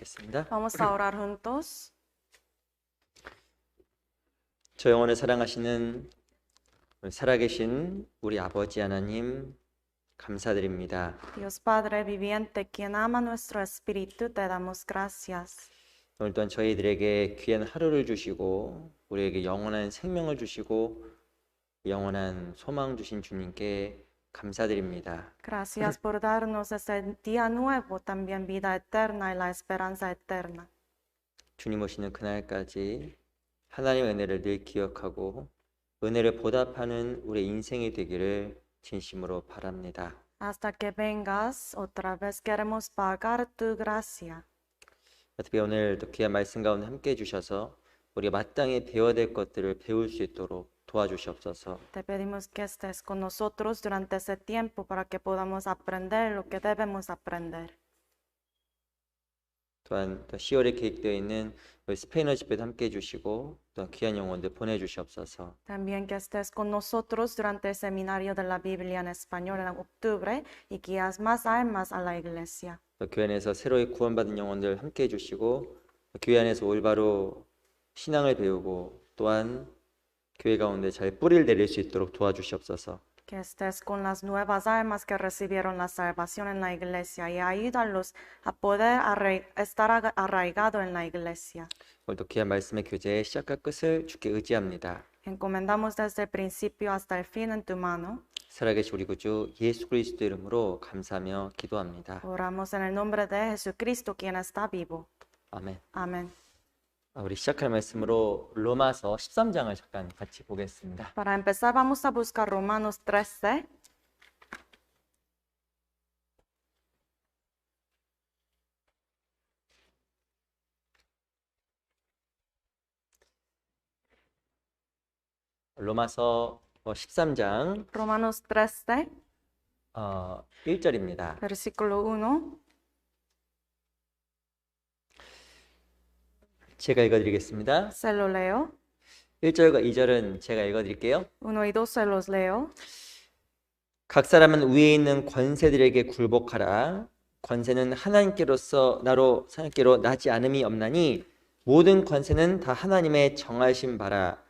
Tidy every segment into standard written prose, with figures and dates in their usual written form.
기도하겠습니다. Vamos a orar juntos. 저 영혼을 사랑하시는 살아계신 우리 아버지 하나님 감사드립니다. Dios Padre viviente, quien ama nuestro espíritu, te damos gracias. 오늘 또한 저희들에게 귀한 하루를 주시고 우리에게 영원한 생명을 주시고 영원한 소망 주신 주님께 감사드립니다. Gracias por darnos ese día nuevo, también vida eterna y la esperanza eterna. 주님 오시는 그날까지 하나님의 은혜를 늘 기억하고 은혜를 보답하는 우리 인생이 되기를 진심으로 바랍니다. Hasta que vengas, otra vez queremos pagar tu gracia. 어떻게 오늘 또 귀한 말씀 가운데 함께 해주셔서 우리가 마땅히 배워야 될 것들을 배울 수 있도록 도와주시옵소서. Te pedimos que estés con nosotros durante ese tiempo para que podamos aprender lo que debemos aprender. 또한 또 10월에 계획되어 있는 우리 스페인어 집회도 함께 해주시고 또한 귀한 영혼들 보내주시옵소서. También que estés con nosotros durante el seminario de la Biblia en español en octubre y guías más almas a la iglesia. 또 교회 안에서 새로이 구원받은 영혼들 함께 해주시고 교회 안에서 올바로 신앙을 배우고 또한 교회 가운데 잘 뿌리를 내릴 수 있도록 도와주시옵소서. Que estés con las nuevas almas que recibieron la salvación en la iglesia y ayúdalos a poder estar arraigado en la iglesia. 오늘도 귀한 말씀의 교제의 시작과 끝을 주께 의지합니다. Encomendamos desde el principio hasta el fin en tu mano. 살아계신 우리 구주 예수 그리스도 이름으로 감사하며 기도합니다. Oramos en el nombre de Jesucristo, quien está vivo. 아멘. Amén. 우리 시작할 말씀으로 로마서 13장을 잠깐 같이 보겠습니다. Para empezar, vamos a buscar Romanos 13. 로마서 13장 Romanos 13, 1절입니다. versículo 1. 제가 읽어드리겠습니다. Se lo leo. 1절과 2절은 제가 읽어드릴게요. 1 y 2 se los leo. 각 사람은 위에 있는 권세들에게 굴복하라. 권세는 하나님께로서 나지 않음이 없나니 모든 권세는 다 하나님의 정하신 바라.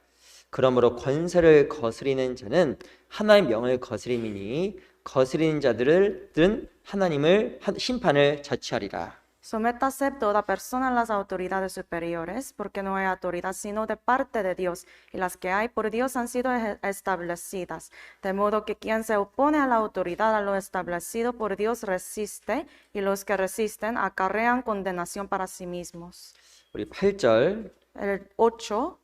그러므로 권세를 거스리는 자는 하나님의 명을 거스림이니 거스리는 자들은 하나님을 심판을 자취하리라. Sométase toda persona a las autoridades superiores, porque no hay autoridad sino de parte de Dios, y las que hay por Dios han sido establecidas. De modo que quien se opone a la autoridad, a lo establecido por Dios, resiste, y los que resisten acarrean condenación para sí mismos. 우리 8절 El 8,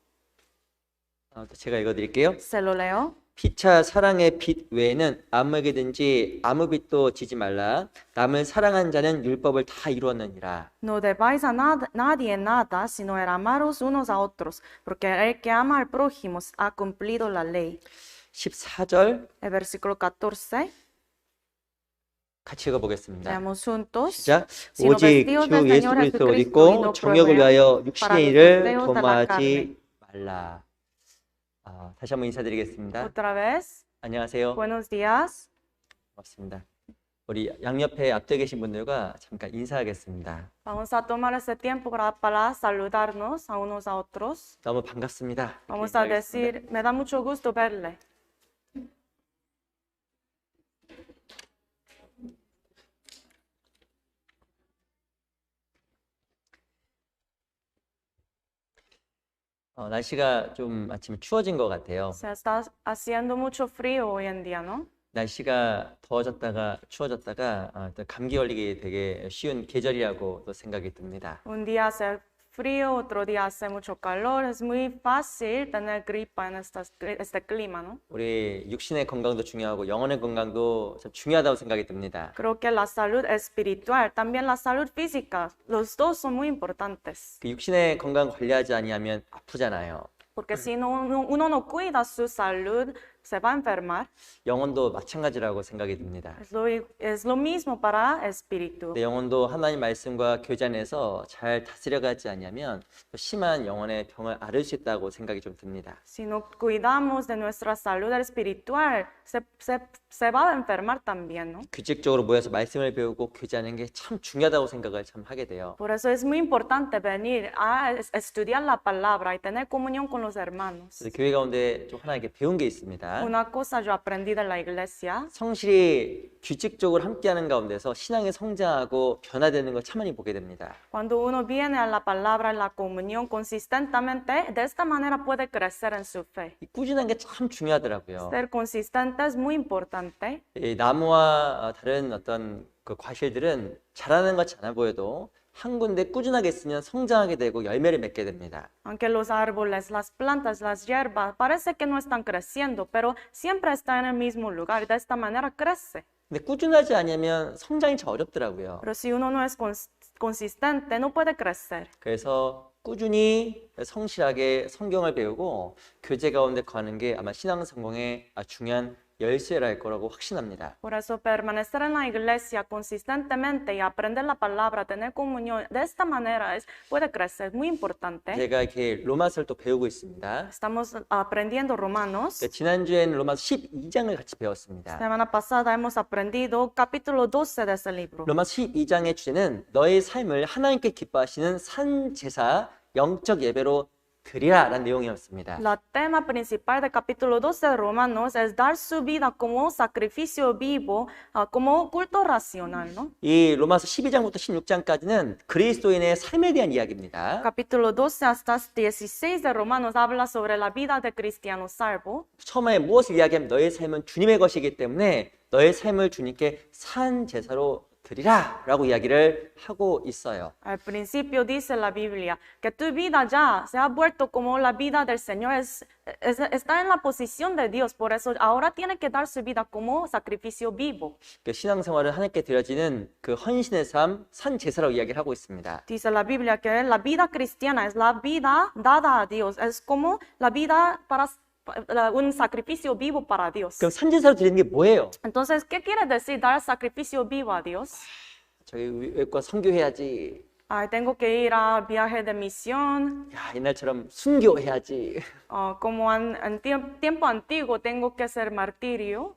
제가 읽어드릴게요. se lo leo. 피차 사랑의 빛 외에는 아무에게든지 아무 빛도 지지 말라. 남을 사랑한 자는 율법을 다 이루었느니라. No debáis a nadie nada, sino el amaros unos a otros, porque el que ama al prójimo ha cumplido la ley. 14절 El versículo 14, 같이 읽어보겠습니다. leamos juntos. 시작. Sino 오직 vestidos 주 del 예수 Señor 그리스도 옷 Jesucristo y 입고 no 정욕을 provean 위하여 para 육신의 los 일을 deseos de la 도모하지 말라. 다시 한번 인사드리겠습니다. Otra vez, 안녕하세요. buenos días. 반갑습니다. 우리 양옆에 앞에 계신 분들과 잠깐 인사하겠습니다. Vamos a tomar este tiempo para saludarnos a unos a otros. 너무 반갑습니다. Vamos a decir, me da mucho gusto verle. 날씨가 좀 아침에 추워진 것 같아요. Se está haciendo mucho frío hoy en día, ¿no? 날씨가 더워졌다가 추워졌다가 또 감기 걸리기 되게 쉬운 계절이라고 또 생각이 듭니다. Un día hace frío, otro día hace mucho calor. Es muy fácil tener gripa en este clima, ¿no? 우리 육신의 건강도 중요하고 영혼의 건강도 참 중요하다고 생각이 듭니다. Creo que la salud espiritual, también la salud física, los dos son muy importantes. 그 육신의 건강 관리하지 아니하면 아프잖아요. Porque si uno no cuida su salud, se va a enfermar. 영혼도 마찬가지라고 생각이 듭니다. Es lo mismo para espíritu. 내 영혼도 하나님 말씀과 교제 안에서 잘 다스려가지 않으면 또 심한 영혼의 병을 앓을 수 있다고 생각이 좀 듭니다. Si no cuidamos de nuestra salud espiritual, se va a enfermar también, ¿no? 규칙적으로 모여서 말씀을 배우고 교제하는 게 참 중요하다고 생각을 참 하게 돼요. Por eso es muy importante venir a estudiar la palabra y tener comunión con los hermanos. 그래서 교회 가운데 좀 하나 이렇게 배운 게 있습니다. Una cosa yo aprendí de la iglesia. 성실히 규칙적으로 함께하는 가운데서 신앙이 성장하고 변화되는 걸 참 많이 보게 됩니다. Cuando uno viene a la palabra, en la comunión consistentemente, de esta manera puede crecer en su fe. 이 꾸준한 게 참 중요하더라고요. Ser consistente es muy importante. 이 나무와 다른 어떤 그 과실들은 자라는 것 같지 않아 보여도 한 군데 꾸준하게 있으면 성장하게 되고 열매를 맺게 됩니다. Aunque los árboles, las plantas, las hierbas, parece que no están creciendo, pero siempre está en el mismo lugar y de esta manera crece. 근데 꾸준하지 않으면 성장이 참 어렵더라고요. Pero si uno no es consistente, no puede crecer. 그래서 꾸준히 성실하게 성경을 배우고 교제 가운데 거하는 게 아마 신앙 성공의 중요한 열쇠랄 거라고 확신합니다. Por eso permanecer en la iglesia consistentemente y aprender la palabra, tener comunión, de esta manera puede crecer, muy importante. 제가 이렇게 로마서를 또 배우고 있습니다. Estamos aprendiendo Romanos. 지난주에는 로마서 12장을 같이 배웠습니다. Semana pasada hemos aprendido capítulo 12 de ese libro. 로마서 12장의 주제는 너의 삶을 하나님께 기뻐하시는 산 제사 영적 예배로 드리라 라는 내용이었습니다. La tema principal del capítulo 12 de Romanos es dar su vida como sacrificio vivo, como culto racional, ¿no? 이 로마서 12장부터 16장까지는 그리스도인의 삶에 대한 이야기입니다. Capítulo 12 hasta 16 de Romanos habla sobre la vida de cristiano salvo. 처음에 무엇을 이야기하면 너의 삶은 주님의 것이기 때문에 너의 삶을 주님께 산 제사로 드리라 라고 이야기를 하고 있어요. Al principio dice la Biblia que tu vida ya se ha vuelto como la vida del Señor, está en la posición de Dios, por eso ahora tiene que dar su vida como sacrificio vivo. 그 신앙생활은 하나님께 드려지는 그 헌신의 삶, 산 제사라고 이야기를 하고 있습니다. Dice la Biblia que la vida cristiana es la vida dada a Dios, es como la vida para un sacrificio vivo para Dios. 그럼 산 제사로 드리는 게 뭐예요? Entonces, ¿qué quiere decir dar sacrificio vivo a Dios? 저기 외과 선교해야지. Ay, tengo que ir a viaje de misión, 야, 옛날처럼 순교해야지. como en tiempo antiguo tengo que hacer martirio.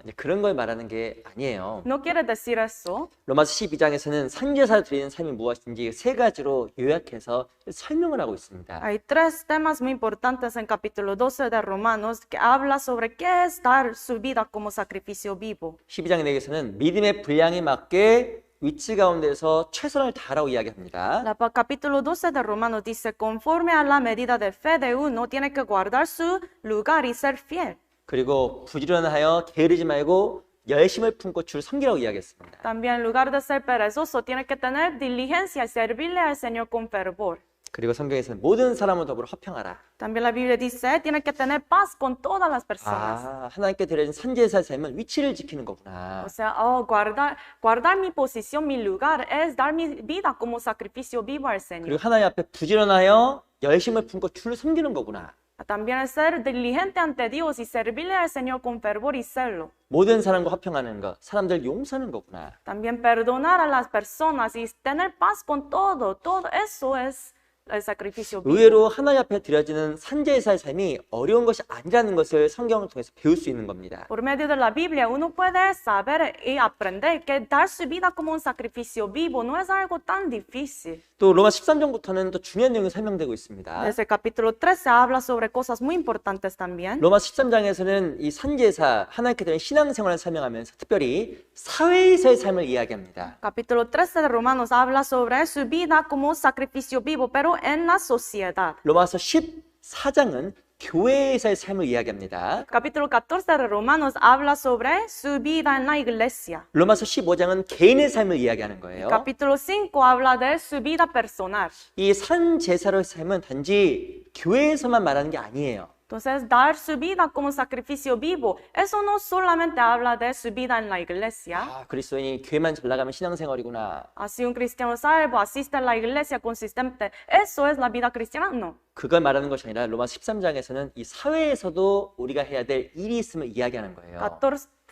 이제 그런 걸 말하는 게 아니에요. No quiere decir eso. 로마서 12장에서는 산제사를 드리는 삶이 무엇인지 세 가지로 요약해서 설명을 하고 있습니다. Hay tres temas muy importantes en capítulo 12 de Romanos que habla sobre qué es dar su vida como sacrificio vivo. 12장 내에서는 믿음의 분량에 맞게 위치 가운데서 최선을 다하라고 이야기합니다. Capítulo 12 de Romanos dice, conforme a la medida de fe de uno, tiene que guardar su lugar y ser fiel. 그리고 부지런하여 게으르지 말고 열심을 품고 주를 섬기라고 이야기했습니다. También en lugar de ser perezoso, tiene que tener diligencia y servirle al Señor con fervor. 그리고 성경에서는 모든 사람을 더불어 화평하라. También la Biblia dice, tiene que tener paz con todas las personas. 하나님께 드려진 산제사의 삶은 위치를 지키는 거구나. O sea, guardar mi posición, mi lugar, es dar mi vida como sacrificio vivo al Señor. 그리고 하나님 앞에 부지런하여 열심을 품고 주를 섬기는 거구나. También es ser diligente ante Dios y servirle al Señor con fervor y celo. 모든 사람과 화평하는 것, 사람들 용서하는 거구나. También perdonar a las personas y tener paz con todo eso es el sacrificio vivo. 의외로 하나님 앞에 드려지는 산제사의 삶이 어려운 것이 아니라는 것을 성경을 통해서 배울 수 있는 겁니다. Por medio de la Biblia uno puede saber y aprender que dar su vida como un sacrificio vivo no es algo tan difícil. 또 로마 13장부터는 또 중요한 내용이 설명되고 있습니다. Desde el capítulo 13 habla sobre cosas muy importantes también. 로마 13장에서는 이 산제사, 하나님께 드린 신앙생활을 설명하면서 특별히 사회에서의 삶을 이야기합니다. Capítulo 13 de Romanos habla sobre su vida como sacrificio vivo, pero en la sociedad. 로마서 14장은 교회에서의 삶을 이야기합니다. Capítulo 14 de Romanos habla sobre su vida en la iglesia. 로마서 15장은 개인의 삶을 이야기하는 거예요. Capítulo 5 habla de su vida personal. 이 산제사로의 삶은 단지 교회에서만 말하는 게 아니에요. Entonces, dar su vida como sacrificio vivo, eso no solamente habla de su vida en la iglesia. 아, 그리스도인이 교회만 잘 나가면 신앙생활이구나. Así un cristiano salvo asiste a la iglesia consistente, ¿eso es la vida cristiana? No. 그걸 말하는 것이 아니라 로마 13장에서는 이 사회에서도 우리가 해야 될 일이 있음을 이야기하는 거예요.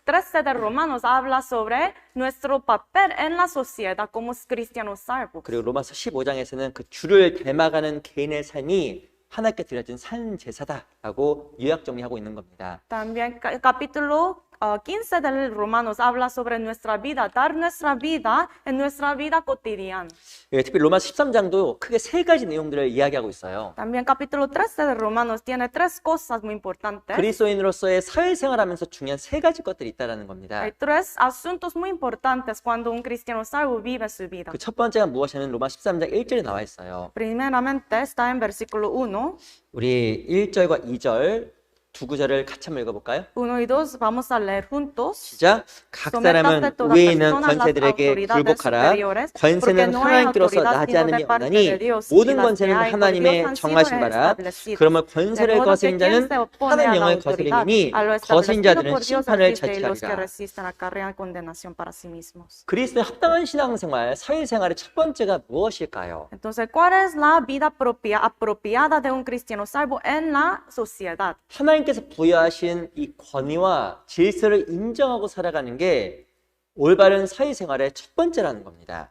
13 de Romanos habla sobre nuestro papel en la sociedad como cristianos salvos. 그리고 로마서 15장에서는 그 주를 닮아가는 개인의 삶이 하나님께 드려진 산 제사다라고 요약 정리하고 있는 겁니다. También capítulo 15 de Romanos habla sobre nuestra vida, dar nuestra vida en nuestra vida cotidiana. 예, 특히 로마 13장도 크게 세 가지 내용들을 이야기하고 있어요. También capítulo 13 de Romanos tiene tres cosas muy importantes. 그리스도인으로서의 사회생활하면서 중요한 세 가지 것들이 있다라는 겁니다. Hay tres asuntos muy importantes cuando un cristiano salvo vive su vida. 그 첫 번째가 무엇이냐면 로마 13장 1절에 나와 있어요. Primeramente está en versículo 1. 우리 1절과 2절 두 구절을 같이 한번 읽어볼까요? 1 y 2 vamos a leer juntos. 시작. 각 사람은 위에 있는 권세들에게 굴복하라. 권세는 하나님께로서 나지 않음이 없나니 모든 권세는 하나님의 정하신 바라. 그러면 권세를 거스린 자는 하나님의 영을 거스림이니 거스린 자들은 심판을 자취하리라. 그리스도의 합당한 신앙생활, 사회생활의 첫 번째가 무엇일까요? Entonces, ¿cuál es la vida apropiada de un cristiano salvo en la sociedad? 하나님께서 부여하신 이 권위와 질서를 인정하고 살아가는 게 올바른 사회생활의 첫 번째라는 겁니다.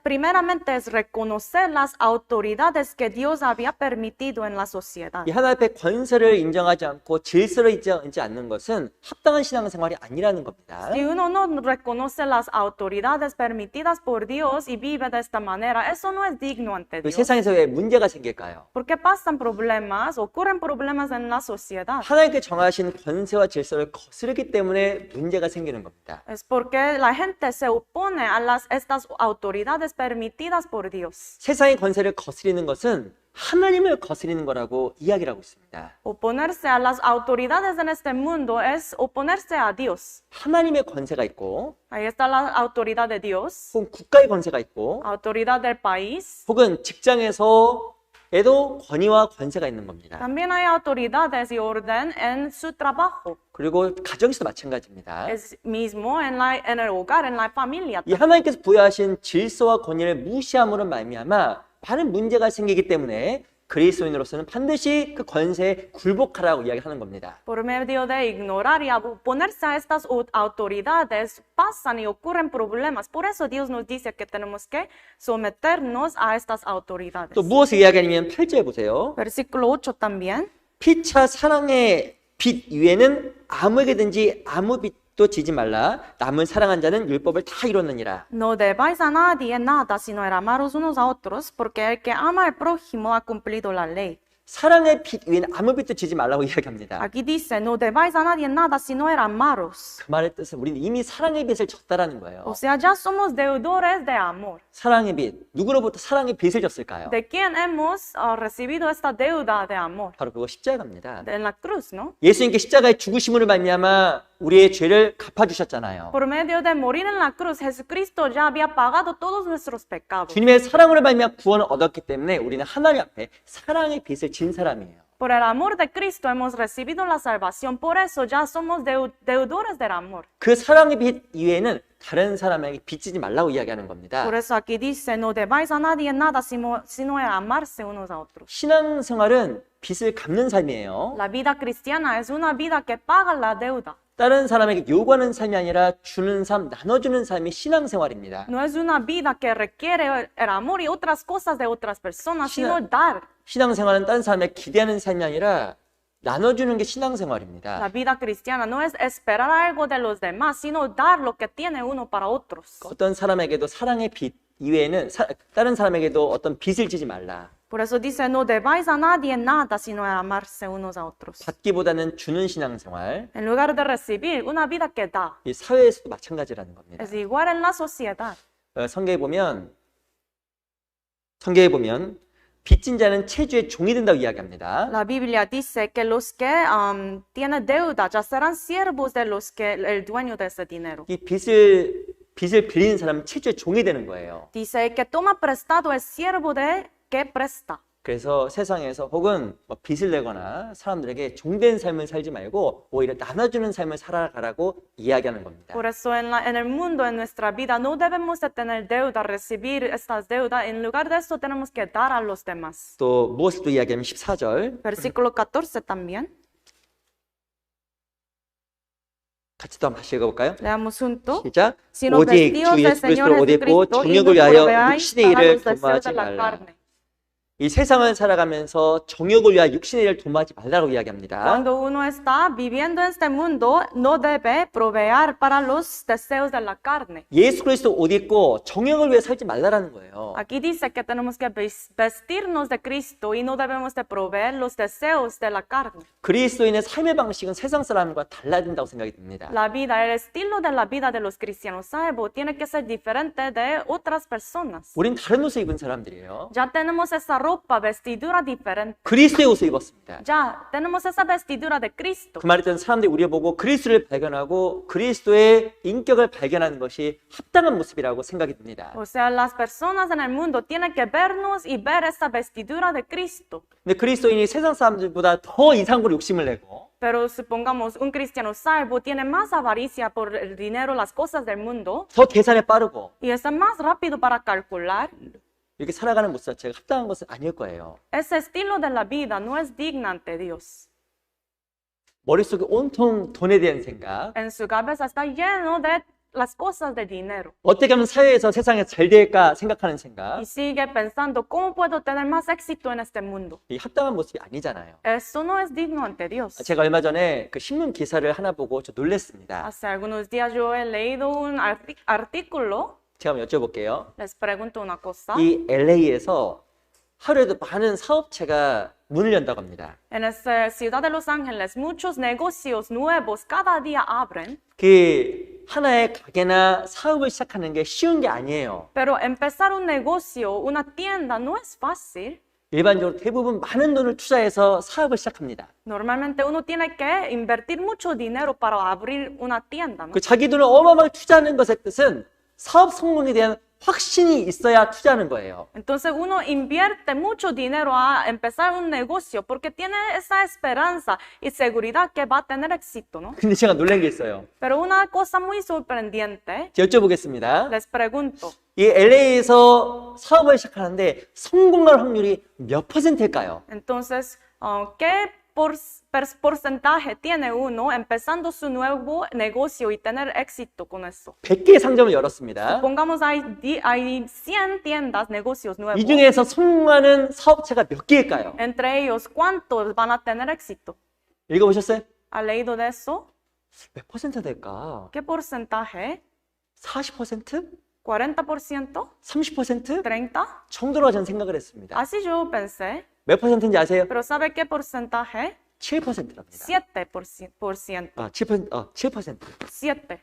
Primeramente es reconocer las autoridades que Dios había permitido en la sociedad. 이 하나님 앞에 권세를 인정하지 않고 질서를 인정하지 않는 것은 합당한 신앙생활이 아니라는 겁니다. Si uno no reconoce las autoridades permitidas por Dios y vive de esta manera, eso no es digno ante 그 Dios. 세상에서 왜 문제가 생길까요? ¿Por qué pasan problemas, ocurren problemas en la sociedad? 하나님께 정하신 권세와 질서를 거스르기 때문에 문제가 생기는 겁니다. Es porque la gente se opone a estas autoridades permitidas por Dios. 세상의 권세를 거스리는 것은 하나님을 거스리는 거라고 이야기를 하고 있습니다. Oponerse a las autoridades en este mundo es oponerse a Dios. 하나님의 권세가 있고 Ahí está la autoridad de Dios, 혹은 국가의 권세가 있고 autoridad del país. 혹은 직장에서에도 권위와 권세가 있는 겁니다. También hay autoridades y orden en su trabajo. 그리고 가정에서도 마찬가지입니다. Es mismo en el hogar, en la familia. 이 하나님께서 부여하신 질서와 권위를 무시함으로 말미암아 많은 문제가 생기기 때문에 그리스도인으로서는 반드시 그 권세에 굴복하라고 이야기하는 겁니다. Por medio de ignorar y oponerse a estas autoridades, pasan y ocurren problemas. Por eso Dios nos dice que tenemos que someternos a estas autoridades. 또 무엇을 이야기하냐면 8절 보세요. Versículo 8 también. 피차 사랑의 빚 위에는 아무에게든지 아무 빚도 지지 말라. 남을 사랑한 자는 율법을 다 이뤘느니라. No debáis a nadie nada, sino amaros unos a otros, porque el que ama al prójimo ha cumplido la ley. 사랑의 빚 위에는 아무 빚도 지지 말라고 이야기합니다. Aquí dice, no debáis a nadie nada, sino amaros. 그 말의 뜻은 우리는 이미 사랑의 빚을 졌다라는 거예요. O sea, ya somos deudores de amor. 사랑의 빚, 누구로부터 사랑의 빚을 졌을까요? ¿De quién hemos recibido esta deuda de amor? 바로 그거 십자가입니다. En la cruz, ¿no? 예수님께 십자가의 죽으심으로 말미암아 우리의 죄를 갚아주셨잖아요. Por medio de morir en la cruz, Jesucristo ya había pagado todos nuestros pecados. 주님의 사랑으로 말미암아 구원을 얻었기 때문에 우리는 하나님 앞에 사랑의 빚을 진 사람이에요. Por el amor de Cristo hemos recibido la salvación, por eso ya somos deudores del amor. 그 사랑의 빚 이외에는 다른 사람에게 빚지지 말라고 이야기하는 겁니다. Por eso aquí dice, no debáis a nadie nada, sino amarse unos a otros. 신앙생활은 빚을 갚는 삶이에요. La vida cristiana es una vida que paga la deuda. 다른 사람에게 요구하는 삶이 아니라 주는 삶, 나눠주는 삶이 신앙생활입니다. No es una vida que requiere el amor y otras cosas de otras personas, sino dar. 신앙생활은 다른 사람에게 기대하는 삶이 아니라 나눠주는 게 신앙생활입니다. La vida cristiana no es esperar algo de los demás, sino dar lo que tiene uno para otros. 어떤 사람에게도 사랑의 빚 이외에는 다른 사람에게도 어떤 빚을 지지 말라. Por eso dice, no debáis a nadie nada, sino amarse unos a otros. 받기보다는 주는 신앙생활. En lugar de recibir, una vida que da. 이 사회에서도 마찬가지라는 겁니다. Es igual en la sociedad. 성경에 보면 빚진 자는 체주의 종이 된다고 이야기합니다. La Biblia dice que los que tienen deuda ya serán siervos de los que el dueño de ese dinero. 이 빚을 빌리는 사람은 체주의 종이 되는 거예요. Dice que toma prestado es siervo de que presta. 그래서 세상에서 혹은 뭐 빚을 내거나 사람들에게 종된 삶을 살지 말고 오히려 나눠주는 삶을 살아가라고 이야기하는 겁니다. Por eso en el mundo, en nuestra vida, no debemos de tener deuda, recibir estas deudas. En lugar de eso, tenemos que dar a los demás. 또 무엇을 또 이야기하면 14절 Versículo 14 también. 같이 또 한번 다시 읽어볼까요? Leamos juntos. 시작. Si los 오직 vestidos 주 del 예수 Señor 그리스도를 옷 입고 Jesucristo y 정욕을 no 위하여 proveáis 육신의 para 일을 los deseos 도모하지 de la 말라. carne. 이 세상을 살아가면서 정욕을 위하여 육신의 일을 도모하지 말라고 이야기합니다. Cuando uno está viviendo en este mundo, no debe proveer para los deseos de la carne. 예수 그리스도 옷 입고 정욕을 위해 살지 말라라는 거예요. Aquí dice que tenemos que vestirnos de Cristo y no debemos de proveer los deseos de la carne. 그리스도인의 삶의 방식은 세상 사람과 달라진다고 생각이 듭니다. La vida, el estilo de la vida de los cristianos salvos tiene que ser diferente de otras personas. 우린 다른 옷을 입은 사람들이에요. Ya tenemos esa ropa, vestidura diferente. 그리스도의 옷을 입었습니다. Ya tenemos esa vestidura de Cristo. 그 말했던 사람들이 우리를 보고 그리스도를 발견하고 그리스도의 인격을 발견하는 것이 합당한 모습이라고 생각이 듭니다. O sea, las personas en el mundo tienen que vernos y ver esa vestidura de Cristo. 근데 그리스도인이 세상 사람들보다 더 이상으로 욕심을 내고 Pero supongamos un cristiano salvo tiene más avaricia por el dinero, las cosas del mundo, 더 계산에 빠르고 y es más rápido para calcular. 이렇게 살아가는 모습 자체가 합당한 것은 아닐 거예요. Ese estilo de la vida no es digno ante Dios. 머릿속에 온통 돈에 대한 생각, En su cabeza está lleno de las cosas de dinero. 어떻게 하면 사회에서 세상에 잘 될까 생각하는 생각, Y sigue pensando, ¿cómo puedo tener más éxito en este mundo? 이 합당한 모습이 아니잖아요. Eso no es digno ante Dios. 제가 얼마 전에 그 신문 기사를 하나 보고 저 놀랐습니다. Hace algunos días yo he leído un artículo. 제가 한번 여쭤볼게요. Les pregunto una cosa. 이 LA에서 하루에도 많은 사업체가 문을 연다고 합니다. En esta ciudad de Los Ángeles, muchos negocios nuevos cada día abren. 그 하나의 가게나 사업을 시작하는 게 쉬운 게 아니에요. Pero empezar un negocio, una tienda, no es fácil. 일반적으로 대부분 많은 돈을 투자해서 사업을 시작합니다. Normalmente uno tiene que invertir mucho dinero para abrir una tienda, ¿no? 그 자기 돈을 어마어마하게 투자하는 것의 뜻은 사업 성공에 대한 확신이 있어야 투자하는 거예요. Entonces uno invierte mucho dinero a empezar un negocio porque tiene esa esperanza y seguridad que va a tener éxito, ¿no? 근데 제가 놀란 게 있어요. Pero una cosa muy sorprendente, 제가 여쭤보겠습니다. les pregunto, 이 LA에서 사업을 시작하는데 성공할 확률이 몇 %일까요? entonces, ¿qué porcentaje tiene uno empezando su nuevo negocio y tener éxito con eso? 100개의 상점을 열었습니다. Pongamos hay 100 tiendas, negocios nuevos. 이 중에서 성공하는 사업체가 몇 개일까요? Entre ellos, ¿cuántos van a tener éxito? 읽어보셨어요? ¿Ha leído de eso? 몇 퍼센트 될까? ¿Qué porcentaje? 40%? 40%? 30%? 30%? 정도로 저는 생각을 했습니다. Así yo pensé. 몇 퍼센트인지 아세요? Pero ¿sabe qué porcentaje? 7%랍니다. 7%. 아, 7%. 7.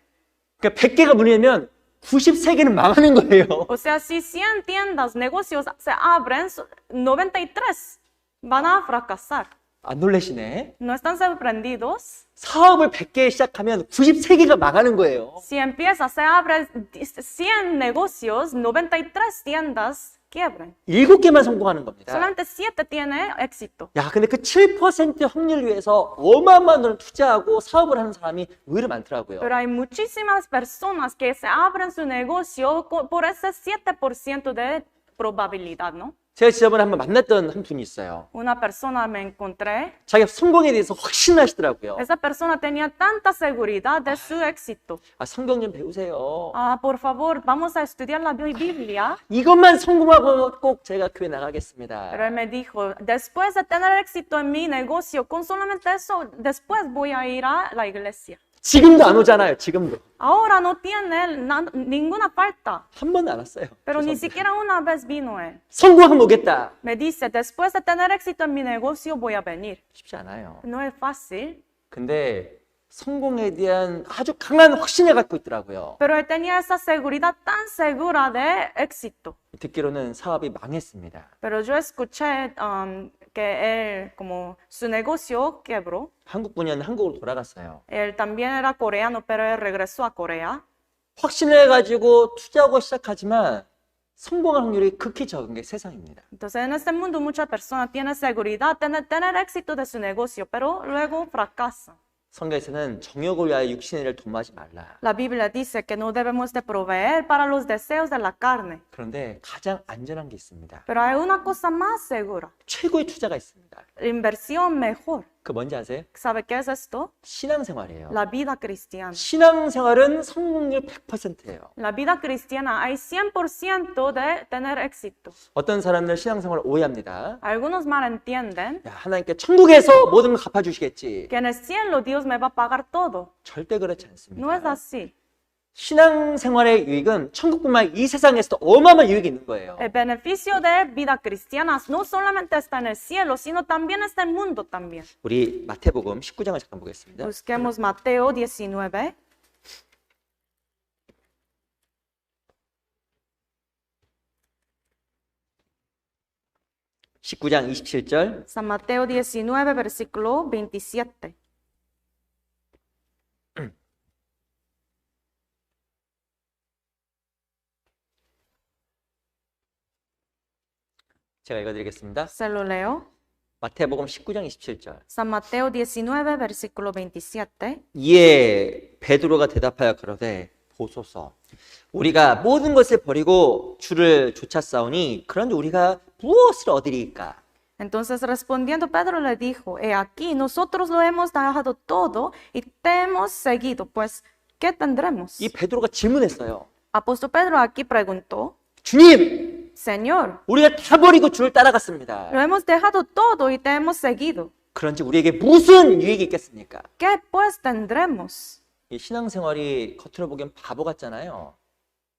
그러니까 100개가 문이면 93개는 망하는 거예요. O sea, si 100 tiendas, negocios se abren, 93 van a fracasar. 안 놀라시네. ¿No están sorprendidos? 사업을 100개 시작하면 93개가 망하는 거예요. Si empieza, se abren 100 negocios, 93 tiendas quiebran. 7개만 성공하는 겁니다. Solamente 7 tiene éxito. 야, 근데 그 7% 확률을 위해서 어마어마한 돈을 투자하고 사업을 하는 사람이 의외로 많더라고요. Pero hay muchísimas personas que se abren su negocio por ese 7% de probabilidad, ¿no? 제가 지난번에 한번 만났던 한 분이 있어요. Una persona me encontré. 자기가 성공에 대해서 확신하시더라고요. Esa persona tenía tanta seguridad de su éxito. 아, 성경 좀 배우세요. Por favor, vamos a estudiar la Biblia. 이것만 성공하고 꼭 제가 교회 나가겠습니다. Pero él me dijo, después de tener éxito en mi negocio, con solamente eso, después voy a ir a la iglesia. 지금도 안 오잖아요. 지금도. Ahora no tiene ninguna falta. 한 번도 안 왔어요. Pero ni 죄송합니다. siquiera una vez vino él. 성공하면 오겠다. Me dice, después de tener éxito en mi negocio, voy a venir. 쉽지 않아요. No es fácil. 근데 성공에 대한 아주 강한 확신을 갖고 있더라고요. Pero él tenía esa seguridad tan segura de éxito. 듣기로는 사업이 망했습니다. Pero yo escuché que él, como su negocio quebró. 한국 분이었는데 한국으로 돌아갔어요. Él también era coreano, pero él regresó a Corea. 확신을 가지고 투자하고 시작하지만 성공할 확률이 극히 적은 게 세상입니다. Entonces, en este mundo muchas personas tienen seguridad, tener éxito de su negocio, pero luego fracasan. 성경에서는 정욕을 위하여 육신의 일을 도모하지 말라. La Biblia dice que no debemos de proveer para los deseos de la carne. 그런데 가장 안전한 게 있습니다. Pero hay una cosa más segura, 최고의 투자가 있습니다. inversión mejor. 그 뭔지 아세요? ¿Sabe qué es esto? 신앙생활이에요. La vida cristiana. 신앙생활은 성공률 100%예요. La vida cristiana hay 100% de tener éxito. 어떤 사람들 신앙생활을 오해합니다. Algunos malentienden 야, 하나님께 천국에서 모든 걸 갚아주시겠지. que en el cielo Dios me va a pagar todo. 절대 그렇지 No es 않습니다. así. 신앙생활의 유익은 천국뿐만 아니라 이 세상에서도 어마어마한 유익이 있는 거예요. El beneficio de vida cristiana no solamente está en el cielo, sino también está en el mundo también. 우리 마태복음 19장을 잠깐 보겠습니다. Busquemos Mateo 19. (19장 27절) San Mateo 19, versículo 27. 제가 읽어드리겠습니다. Se lo leo. 마태복음 19장 27절. San Mateo 19, versículo 27. 이에 베드로가 대답하여 그러되 보소서 우리가 모든 것을 버리고 주를 쫓았사오니 그런데 우리가 무엇을 얻으리까? Entonces respondiendo Pedro le dijo, he aquí, nosotros lo hemos dejado todo y te hemos seguido, pues, ¿qué tendremos? 이 베드로가 질문했어요. Apóstol Pedro aquí preguntó, 주님, Señor, 우리가 다 버리고 주를 따라갔습니다. lo hemos dejado todo y te hemos seguido. 그런지 우리에게 무슨 유익이 있겠습니까? ¿Qué pues tendremos? 이 신앙생활이 겉으로 보기엔 바보 같잖아요.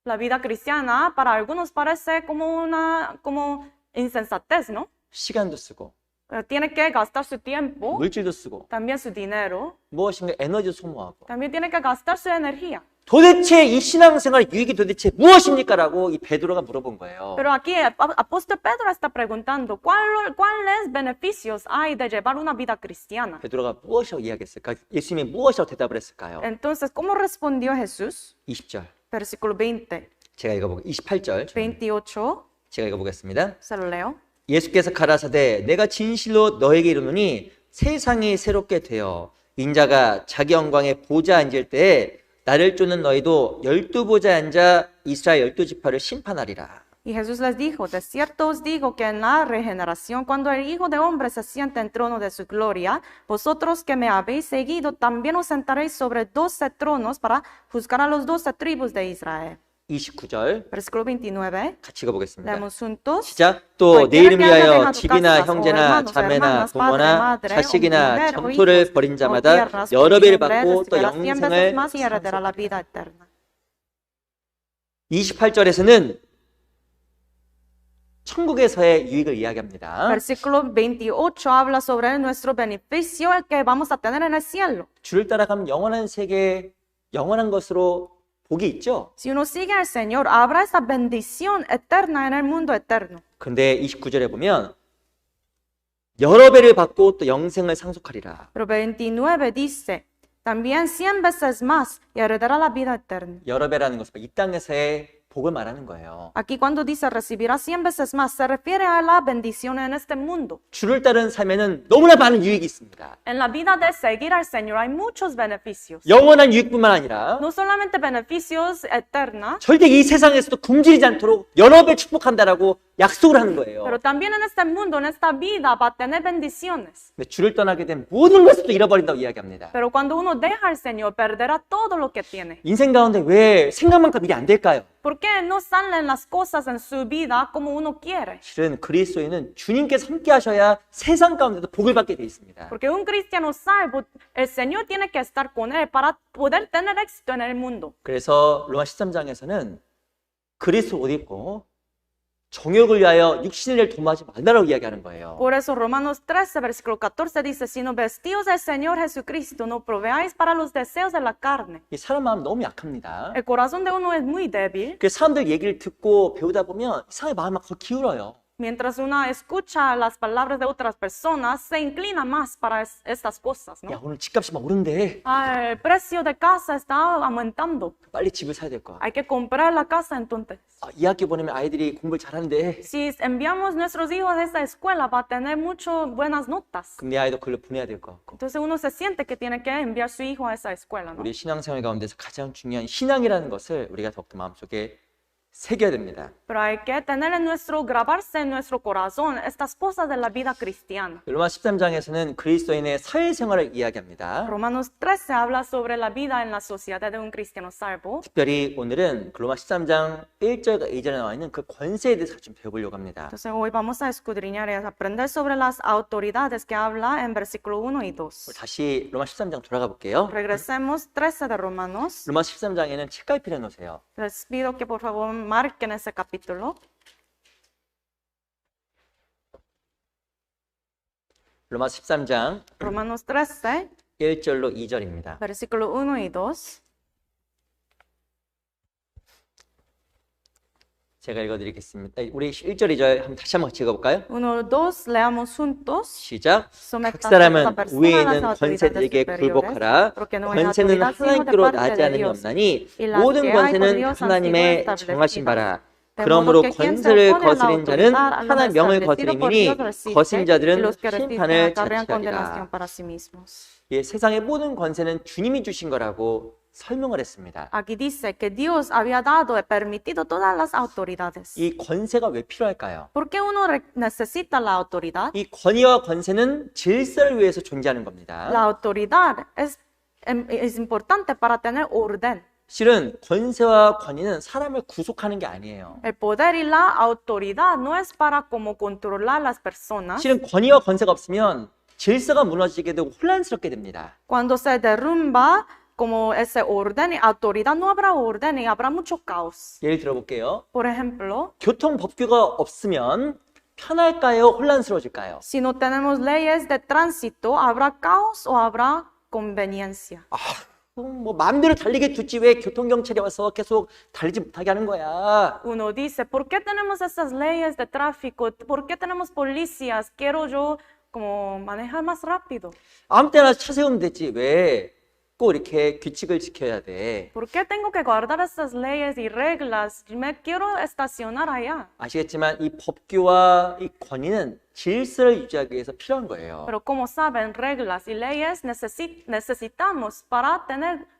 La vida cristiana para algunos parece como insensatez, ¿no? 시간도 쓰고 Tiene que gastar su tiempo, 물질도 쓰고 también su dinero, 무엇인가 에너지도 소모하고 también tiene que gastar su energía. 도대체 이 신앙생활 유익이 도대체 무엇입니까? 이 베드로가 물어본 거예요. Pero aquí el apóstol Pedro está preguntando, ¿cuáles beneficios hay de llevar una vida cristiana? 베드로가 무엇이라고 이야기했을까? 예수님이 무엇이라고 대답을 했을까요? Entonces, ¿cómo respondió Jesús? 20절. Versículo 20, 제가 읽어보고 28절. 28, 제가 읽어보겠습니다. se lo leo. 예수께서 가라사대 내가 진실로 너에게 이르노니 세상이 새롭게 되어 인자가 자기 영광에 보좌 앉을 때에 나를 쫓는 너희도 12보좌에 앉아 이스라엘 12지파를 심판하리라. Y Jesús les dijo, de cierto os digo que en la regeneración, cuando el Hijo de Hombre se siente en trono de su gloria, vosotros que me habéis seguido, también os sentaréis sobre 12 tronos para juzgar a los 12 tribus de Israel. 29절 Versículo 29, 같이 읽어보겠습니다. leemos juntos. 시작. 또 내 이름 위하여 집이나 형제나 자매나 부모나 자식이나 장토를 벌인 자마다 여러 배를 받고 또 영생을 28절에서는 천국에서의 유익을 이야기합니다. Versículo 28 habla sobre nuestro beneficio el que vamos a tener en el cielo. 주를 따라가면 영원한 세계, 영원한 것으로 복이 있죠. Si uno sigue al Señor, habrá esa bendición eterna en el mundo eterno. 근데 29절에 보면 여러 배를 받고 또 영생을 상속하리라. Pero 29 dice, también 100 veces más y heredará la vida eterna. 여러 배라는 것은 이 땅에서의 복을 말하는 거예요. Aquí cuando dice recibirá 100 veces más, se refiere a la bendición en este mundo. 주를 따르는 삶에는 너무나 많은 유익이 있습니다. En la vida de seguir al Señor hay muchos beneficios. 영원한 유익뿐만 아니라 No solamente beneficios eternos, 절대 이 세상에서도 굶주리지 않도록 여러 배 축복한다라고 약속을 하는 거예요. pero también en este mundo, en esta vida, va a tener bendiciones. 근데 주를 떠나게 되면 모든 것을 또 잃어버린다고 이야기합니다. Pero cuando uno deja al Señor, perderá todo lo que tiene. 인생 가운데 왜 생각만큼 일이 안 될까요? ¿Por qué no salen las cosas en su vida como uno quiere? 실은 그리스도인은 주님께서 함께 하셔야 세상 가운데도 복을 받게 돼 있습니다. Porque un cristiano salvo, el Señor tiene que estar con él para poder tener éxito en el mundo. 그래서 로마 13장에서는 그리스도 옷 입고 정욕을 위하여 육신의 일을 도모하지 말라라고 이야기하는 거예요. Por eso Romanos 13, versículo 14 dice, sino vestidos del Señor Jesucristo, no proveáis para los deseos de la carne. 이 사람 마음 너무 약합니다. El corazón de uno es muy débil. 그 사람들 얘기를 듣고 배우다 보면 이상하게 마음이 막 기울어요. Mientras uno escucha las palabras de otras personas, se inclina más para estas cosas, 야, ¿no? 오늘 집값이 막 오른대. Ah, el precio de casa está aumentando. 빨리 집을 사야 될 거야. Hay que comprar la casa entonces. 아, 이 학교 보내면 아이들이 공부를 잘하는데. Si enviamos nuestros hijos a esta escuela, va a tener muchas buenas notas. 그럼 내 아이도 그걸로 보내야 될 것 같고. Entonces uno se siente que tiene que enviar su hijo a esa escuela, ¿no? 우리 신앙생활 가운데서 가장 중요한 신앙이라는 것을 우리가 더욱더 마음속에 새겨야 됩니다. Pero hay que tener en grabarse en nuestro corazón estas cosas de la vida cristiana. 로마 13장에서는 그리스도인의 사회생활을 이야기합니다. Romanos 13 habla sobre la vida en la sociedad de un cristiano salvo. 특별히 오늘은 로마 13장 1절과 2절에 나와 있는 그 권세에 대해서 좀 배워보려고 합니다. Entonces hoy vamos a escudriñar y a aprender sobre las autoridades que habla en versículo 1 y 2. 다시 로마 13장 돌아가 볼게요. Regresemos 13 de Romanos. 로마 13장에는 책갈피를 놓으세요. Les pido que por favor marquen ese capítulo. 로마 13장 Romanos 13, 1절로 2절입니다. versículo 1 y 2. 제가 읽어드리겠습니다. 우리 1절, 2절 다시 한번 같이 읽어볼까요? 1, 2, leamos juntos. 시작. 각 Sometad 사람은 a persona 위에 a las 있는 autoridades 권세들에게 superiores, 굴복하라. porque no hay 권세는 autoridad sino de 하나님께로 parte 나지 de 않음이 Dios. 없나니 Y las 모든 que hay por 권세는 Dios han sido 하나님의 establecidas. 정하신 바라. De 그러므로 modo que quien se 권세를 opone a la 거스린 자는 autoridad, a lo 하나님의 명을 establecido por 거스림이니 Dios resiste, 거스린 y 자들은 los que resisten 심판을 acarrean condenación 자취하리라. para sí mismos. 예, 세상의 모든 권세는 주님이 주신 거라고 설명을 했습니다. Aquí dice que Dios había dado y permitido todas las autoridades. 이 권세가 왜 필요할까요? ¿Por qué uno necesita la autoridad? 이 권위와 권세는 질서를 위해서 존재하는 겁니다. La autoridad es importante para tener orden. 실은 권세와 권위는 사람을 구속하는 게 아니에요. El poder y la autoridad no es para como controlar las personas. 실은 권위와 권세가 없으면 질서가 무너지게 되고 혼란스럽게 됩니다. Cuando se derrumba como ese orden y autoridad, no habrá orden y habrá mucho caos. 예를 들어볼게요. Por ejemplo, 교통법규가 없으면 편할까요? 혼란스러워질까요? si no tenemos leyes de tránsito, ¿habrá caos o habrá conveniencia? 뭐 마음대로 달리게 두지 왜 교통경찰이 와서 계속 달리지 못하게 하는 거야? Uno dice, ¿por qué tenemos esas leyes de tráfico? ¿Por qué tenemos policías? Quiero yo como manejar más rápido. 아무 때나 차 세우면 되지 왜 꼭 이렇게 규칙을 지켜야 돼? ¿Por qué tengo que guardar esas leyes y reglas? Me quiero estacionar allá. 아시겠지만 이 법규와 이 권위는 질서를 유지하기 위해서 필요한 거예요. Pero como saben, reglas y leyes necesitamos para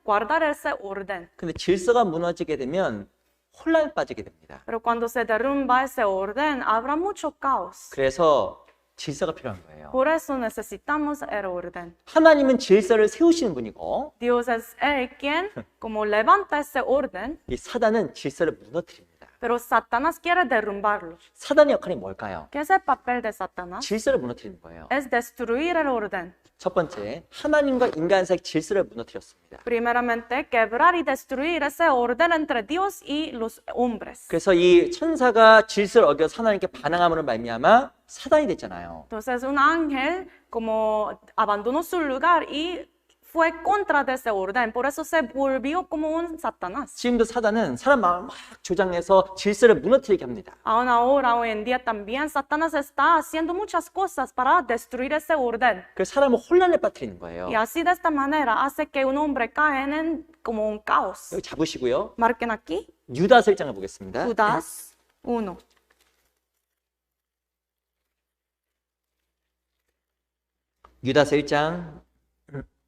guardar ese orden. 근데 질서가 무너지게 되면 혼란에 빠지게 됩니다. Pero cuando se derrumba ese orden, habrá mucho caos. 그래서 질서가 필요한 거예요. Por eso necesitamos el orden. 하나님은 질서를 세우시는 분이고 Dios es Él quien como levanta ese orden, 이 사단은 질서를 무너뜨립니다. pero Satanás quiere derrumbarlo. 사단의 역할이 뭘까요? ¿Qué es el papel de Satanás? 질서를 무너뜨리는 거예요. Es destruir el orden. 첫 번째, 하나님과 인간 사이 질서를 무너뜨렸습니다. Primeramente, quebrar y destruir ese orden entre Dios y los hombres. 그래서 이 천사가 질서를 어겨서 하나님께 반항함으로 말미암아 사단이 됐잖아요. Entonces un ángel como abandonó su lugar y fue contra de ese orden. Por eso se volvió como un Satanás. 지금도 사단은 사람 마음을 막 조장해서 질서를 무너뜨리게 합니다. Aún ahora, hoy en día también, Satanás está haciendo muchas cosas para destruir ese orden. 그래서 사람을 혼란에 빠뜨리는 거예요. Y así de esta manera hace que un hombre cae en como un caos. 여기 잡으시고요. Marquen aquí, 유다서 1장을 보겠습니다. Judas 1. 유다서 1장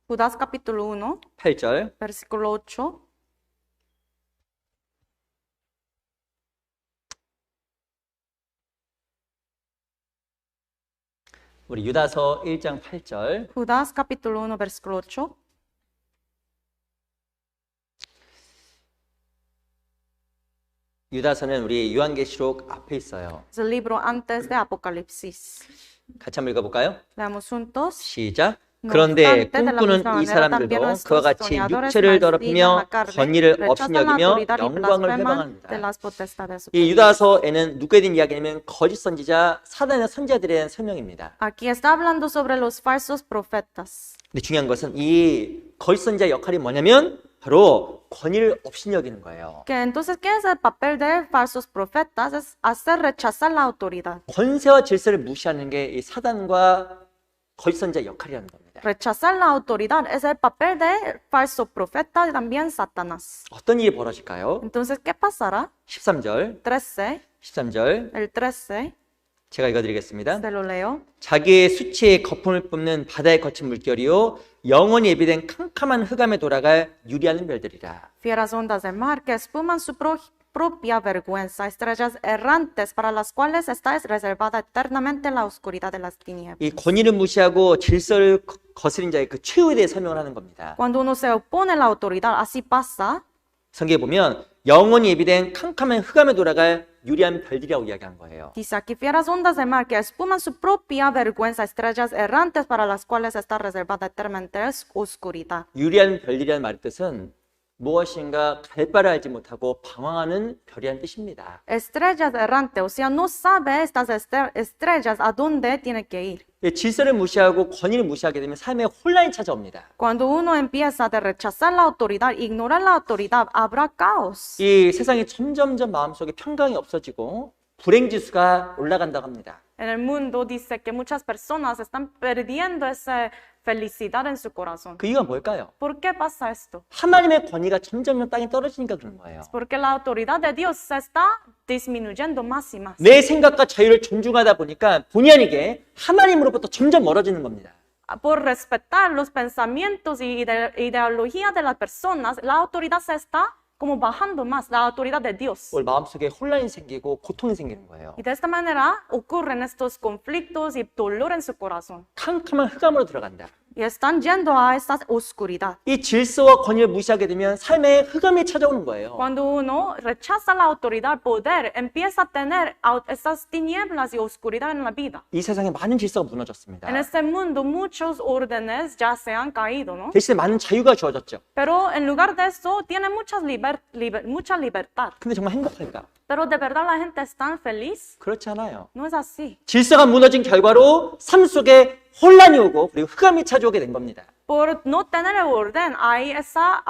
Judas capítulo 1, 8절. versículo 8. 우리 유다서 1장 8절. Judas capítulo 1, versículo 8. 유다서는 우리 요한계시록 앞에 있어요. Es el libro antes de Apocalipsis. 같이 한번 읽어볼까요? Leamos juntos. 시작. No 그런데 obstante, de la 꿈꾸는 misma 이 manera, 사람들도 también 그와 nuestros 같이 soñadores 육체를 maldigan 더럽히며 la carne, 권위를 rechazan la 업신여기며 autoridad y 영광을 blasfeman de 회방합니다. las potestades 이 superiores. 유다서에는 누구에 대한 이야기냐면 거짓 선지자 사단의 선지자들에 대한 설명입니다. Aquí está hablando sobre los falsos profetas. 근데 중요한 것은 이 거짓 선지자 역할이 뭐냐면 바로 권위를 업신여기는 거예요. Que entonces, ¿qué es el papel de falsos profetas? Es hacer rechazar la autoridad. 권세와 질서를 무시하는 게 이 사단과 거짓 선지자의 역할이라는 겁니다. Rechazar la autoridad es el papel de falso profeta y también Satanás. 어떤 일이 벌어질까요? Entonces, ¿qué pasará? 13절, 13, el 13, 제가 읽어드리겠습니다. se lo leo. 자기의 수치에 거품을 뿜는 바다에 거친 물결이요 영원히 예비된 캄캄한 흑암에 돌아갈 유리하는 별들이라. Fieras ondas del mar que espuman su propia vergüenza, estrellas errantes para las cuales está reservada eternamente la oscuridad de las tinieblas. 이 권위를 무시하고 질서를 거스린 자의 그 최후에 대해 설명을 하는 겁니다. Cuando uno se opone a la autoridad, así pasa. 성경에 보면 영원히 예비된 캄캄한 흑암에 돌아갈 유리한 별들이라고 이야기한 거예요. Dice aquí, fieras ondas del mar que espuman su propia vergüenza, estrellas errantes para las cuales está reservada eternamente oscuridad. 유리한 별들이라는 말의 뜻은 무엇인가 갈 바를 알지 못하고 방황하는 별이라는 뜻입니다. Estrellas errantes, o sea, no sabe estas estrellas a dónde tiene que ir. 질서를 무시하고 권위를 무시하게 되면 삶에 혼란이 찾아옵니다. Cuando uno empieza a rechazar la autoridad, ignorar la autoridad, habrá caos. 이 세상이 점점점 마음속에 평강이 없어지고 불행 지수가 올라간다고 합니다. En el mundo dice que muchas personas están perdiendo esa felicidad en su corazón. 그 이유가 뭘까요? ¿Por qué pasa esto? 하나님의 권위가 점점 땅에 떨어지니까 그런 거예요. Porque la autoridad de Dios se está disminuyendo más y más. 내 생각과 자유를 존중하다 보니까 본의 아니게 하나님으로부터 점점 멀어지는 겁니다. Por respetar los pensamientos y ideología de las personas, la autoridad se está como bajando más, la autoridad de Dios. 마음속에 혼란이 생기고 고통이 생기는 거예요. Y de esta manera ocurren estos conflictos y dolor en su corazón. 캄캄한 흑암으로 들어간다. Y están yendo a esta oscuridad. 이 질서와 권위를 무시하게 되면 삶에 흑암이 찾아오는 거예요. Cuando uno rechaza la autoridad, poder, empieza a tener esas tinieblas y oscuridad en la vida. 이 세상에 많은 질서가 무너졌습니다. En este mundo muchos órdenes ya se han caído, ¿no? 대신에 많은 자유가 주어졌죠. Pero en lugar de eso tiene mucha libertad. 근데 정말 행복할까? Pero de verdad la gente es tan feliz. 그렇지 않아요. No es así. 질서가 무너진 결과로 삶 속에 혼란이 오고 그리고 흑암이 찾아오게 된 겁니다. Por no tener el orden, hay esa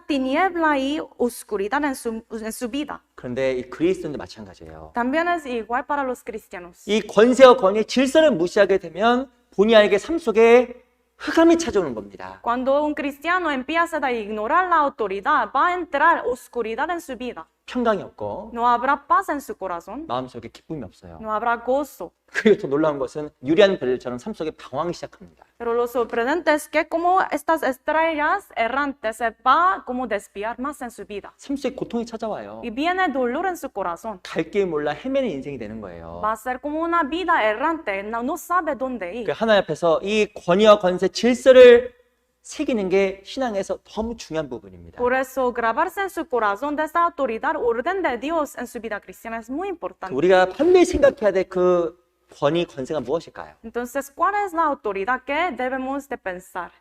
tiniebla y oscuridad en su vida. 그런데 이 그리스도인도 마찬가지예요. También es igual para los cristianos. 이 권세와 권위의 질서를 무시하게 되면 본의 아니게 삶 속에 흑암이 찾아오는 겁니다. Cuando un cristiano empieza a ignorar la autoridad, va a entrar oscuridad en su vida. 평강이 없고 No habrá paz en su corazón. 마음속에 기쁨이 없어요. No habrá gozo. 그리고 더 놀라운 것은 유리한 별들처럼 삶 속에 방황이 시작합니다. Pero lo sorprendente es que como estas estrellas errantes se va como desviar más en su vida. 삶 속에 고통이 찾아와요. Y viene dolor en su corazón. 갈 길 몰라 헤매는 인생이 되는 거예요. Va a ser como una vida errante, no sabe dónde ir. 그 하나님 앞에서 이 권위와 권세 질서를 새기는 게 신앙에서 너무 중요한 부분입니다. Por eso, grabarse en su corazón de esta autoridad, orden de Dios en su vida cristiana es muy importante. 우리가 반드시 생각해야 될 그 권위, 권세가 무엇일까요? Entonces, ¿cuál es la autoridad que debemos de pensar?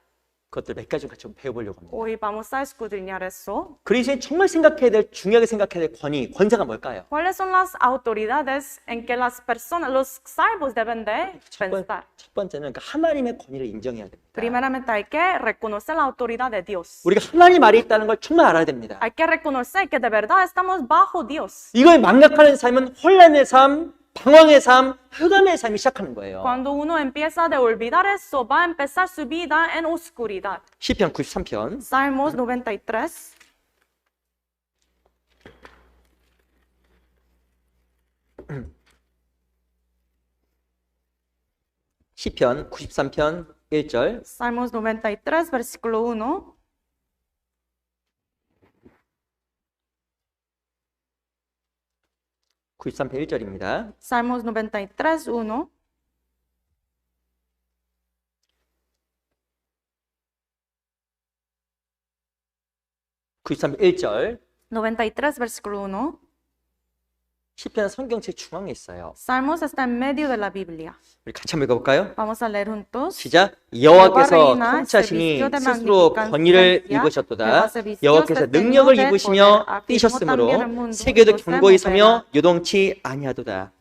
그것들 몇 가지 같이 좀 배워보려고 합니다. Hoy vamos a escudriñar eso. 그리스도인이 정말 생각해야 될, 중요하게 생각해야 될 권위, 권세가 뭘까요? ¿Cuáles son las autoridades en que las personas, los salvos deben de pensar? 첫 번째는 그 하나님의 권위를 인정해야 됩니다. Primeramente hay que reconocer la autoridad de Dios. 우리가 하나님 아래 있다는 걸 정말 알아야 됩니다. Hay que reconocer que de verdad estamos bajo Dios. 이걸 망각하는 삶은 혼란의 삶, 방황의 삶, 흑암의 삶이 시작하는 거예요. Cuando uno empieza a olvidar eso, va a empezar su vida en oscuridad. 시편 93편 Salmos 93. 시편 93편 1절 Salmos 93, versículo 1. (93편 1절입니다) Salmos 93, 1. (93편 1절) 93, versículo 1. 시편 성경책 중앙에 있어요. Salmos está en medio de la Biblia. 우리 같이 한번 읽어볼까요? Vamos a leer juntos. 시작. 여호와께서 통치하시니 스스로 권위를 입으셨도다. 여호와께서 능력을 입으시며 뛰셨으므로 세계도 견고히 서며 요동치 아니하도다.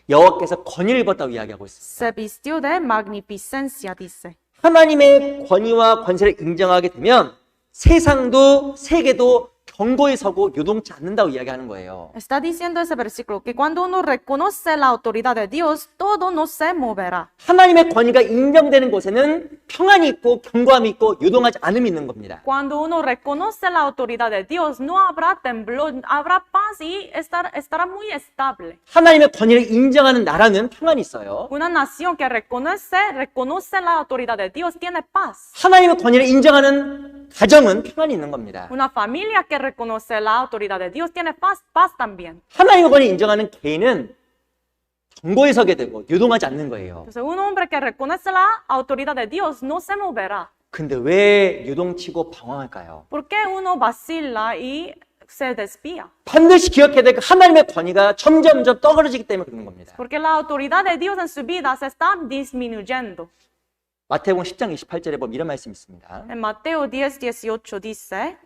여호와께서 권위를 입었다고 이야기하고 있습니다. Se vistió de magnificencia, dice. 하나님의 권위와 권세를 인정하게 되면 세상도 세계도 경고에 서고 요동치 않는다고 이야기하는 거예요. Está diciendo ese versículo que cuando uno reconoce la autoridad de Dios, todo no se moverá. 하나님의 권위가 인정되는 곳에는 평안이 있고 견고함이 있고 요동하지 않음이 있는 겁니다. Cuando uno reconoce la autoridad de Dios, no habrá temblor, habrá paz y estará muy estable. 하나님의 권위를 인정하는 나라는 평안이 있어요. Una nación que reconoce la autoridad de Dios tiene paz. 하나님의 권위를 인정하는 가정은 평안이 있는 겁니다. Una familia que reconoce la autoridad de Dios tiene paz también. 하나님의 권위를 인정하는 개인은 경고에 서게 되고 요동하지 않는 거예요. Entonces, un hombre que reconoce la autoridad de Dios no se moverá. 근데 왜 요동치고 방황할까요? ¿Por qué uno vacila y se desvía? 반드시 기억해야 될 그 하나님의 권위가 점점점 떨어지기 때문에 그런 겁니다. Porque la autoridad de Dios en su vida se está disminuyendo. 마태복음 10장 28절에 보면 이런 말씀이 있습니다. En Mateo 10:18 dice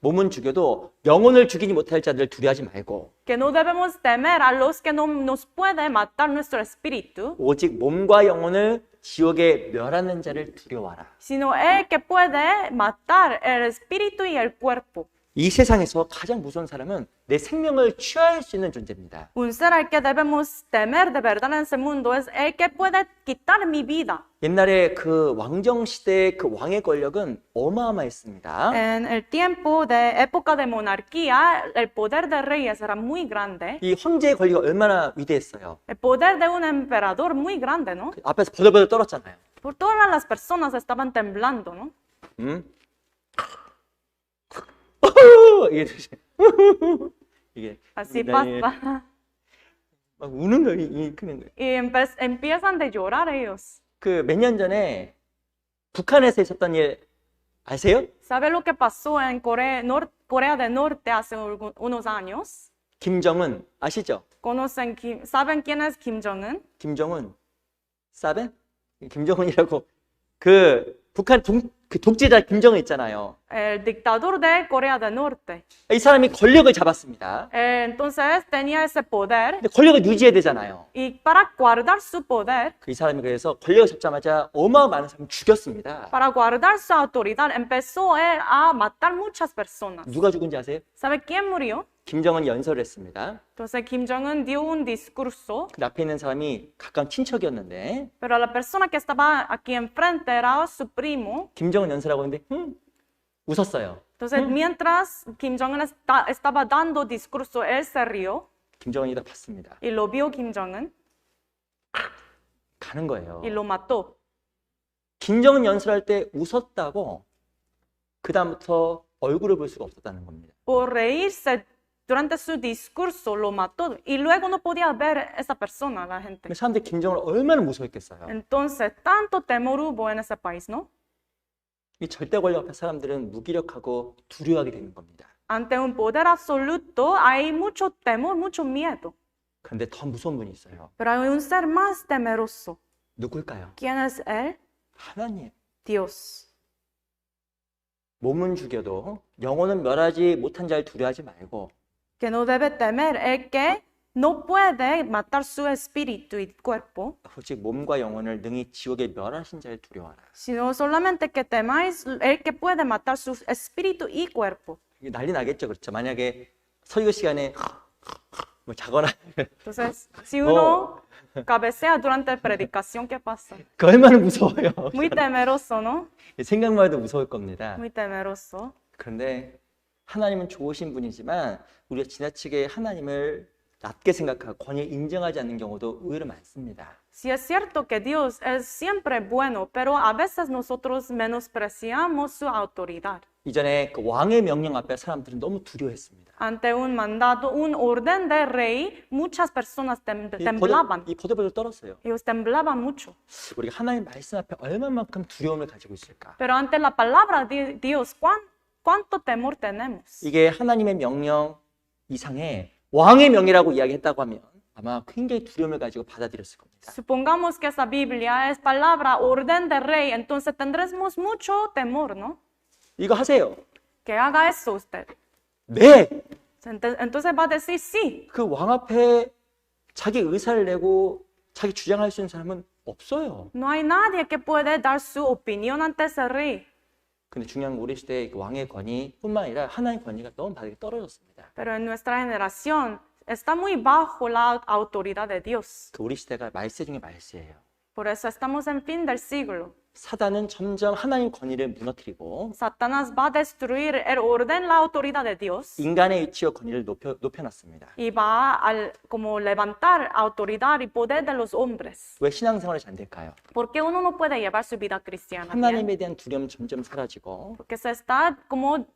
몸은 죽여도 영혼을 죽이지 못할 자들을 두려워하지 말고 que no debemos temer a los que no nos puede matar nuestro espíritu, 오직 몸과 영혼을 지옥에 멸하는 자를 두려워하라. sino el que puede matar el espíritu y el cuerpo. 이 세상에서 가장 무서운 사람은 내 생명을 취할 수 있는 존재입니다. Un ser al que debemos temer de verdad en ese mundo es el que puede quitar mi vida. 옛날에 그 왕정 시대의 그 왕의 권력은 어마어마했습니다. En el tiempo de época de monarquía, el poder de reyes era muy grande. 이 황제의 권리가 얼마나 위대했어요. El poder de un emperador muy grande, ¿no? 앞에서 버들버들 떨었잖아요. Por todas las personas estaban temblando, ¿no? 이게 Así pasa. 막 우는 거, 이 그런 거. Y empiezan de llorar ellos. 그 몇 년 전에 북한에서 있었던 일 아세요? ¿Sabe lo que pasó en Corea del Norte hace unos años? 김정은 아시죠? ¿Saben quién es Kim Jong-un? 김정은 사벤? 김정은이라고 그 북한 그 독재자 김정은 있잖아요. El dictador de Corea del Norte. 이 사람이 권력을 잡았습니다. Entonces tenía ese poder. 근데 권력을 유지해야 되잖아요. Y para guardar su poder, 이 사람이 그래서 권력을 잡자마자 어마어마한 사람을 죽였습니다. para guardar su autoridad, empezó él a matar muchas personas. 누가 죽은지 아세요? ¿Sabe quién murió? 김정은이 연설을 했습니다. Entonces Kim Jong-un dio un discurso, 그 앞에 있는 사람이 가까운 친척이었는데 pero la persona que estaba aquí enfrente era su primo. 김정은 연설하고 있는데 웃었어요. Entonces mientras Kim Jong-un estaba dando discurso, él se rió 김정은이 다 봤습니다. y lo vio Kim Jong-un 가는 거예요. y lo mató. 김정은 연설할 때 웃었다고 그 다음부터 얼굴을 볼 수가 없었다는 겁니다. Por reírse durante su discurso lo mató y luego no podía ver esa persona, la gente. 사람들이 김정은을 얼마나 무서워했겠어요. Entonces, tanto temor hubo en ese país, ¿no? 이 절대 권력 앞에 사람들은 무기력하고 두려워하게 되는 겁니다. Ante un poder absoluto hay mucho temor, mucho miedo. 그런데 더 무서운 분이 있어요. Pero hay un ser más temeroso. 누굴까요? ¿Quién es él? 하나님. Dios. 몸은 죽여도 영혼은 멸하지 못한 자를 두려워하지 말고 Que no debe temer el que no puede matar su espíritu y cuerpo, 오직 몸과 영혼을 능히 지옥에 멸하신 자를 두려워하라. sino solamente que temáis el que puede matar su espíritu y cuerpo. 이게 난리 나겠죠, 그렇죠? 만약에 설교 시간에 뭐 자거나 Entonces, si uno cabecea durante la predicación, ¿qué pasa? 그 얼마나 무서워요. Muy temeroso, ¿no? 생각만 해도 무서울 겁니다. Muy temeroso. 그런데 하나님은 좋으신 분이지만 우리가 지나치게 하나님을 낮게 생각하고 권위 인정하지 않는 경우도 의외로 많습니다. Sí es cierto que Dios es siempre bueno, pero a veces nosotros menospreciamos su autoridad. 이전에 그 왕의 명령 앞에 사람들은 너무 두려워했습니다. Ante un mandato, un orden de rey, muchas personas temblaban. 이 버들버들 떨었어요. Ellos temblaban mucho. 우리가 하나님 말씀 앞에 얼마만큼 두려움을 가지고 있을까? Pero ante la palabra de Dios, ¿cuánto temor tenemos? 이게 하나님의 명령 이상의 왕의 명이라고 이야기했다고 하면 아마 굉장히 두려움을 가지고 받아들였을 겁니다. Supongamos que esa Biblia es palabra, orden de rey, entonces tendremos mucho temor, ¿no? 이거 하세요. Que haga eso usted. 네. Entonces va a decir sí. 그 왕 앞에 자기 의사를 내고 자기 주장할 수 있는 사람은 없어요. No hay nadie que puede dar su opinión ante ese rey. 근데 중요한 건 우리 시대의 왕의 권위뿐만 아니라 하나님의 권위가 너무 바닥에 떨어졌습니다. Pero en nuestra generación está muy bajo la autoridad de Dios. 그 우리 시대가 말세 중에 말세예요. Por eso estamos en fin del siglo. 사단은 점점 하나님 권위를 무너뜨리고 Satanás va a destruir el orden, la autoridad de Dios 인간의 위치와 권위를 높여놨습니다. y va a como levantar autoridad y poder de los hombres. 왜 신앙생활이 잘 될까요? ¿Por qué uno no puede llevar su vida cristiana bien? 하나님에 대한 두려움 점점 사라지고 Porque se está como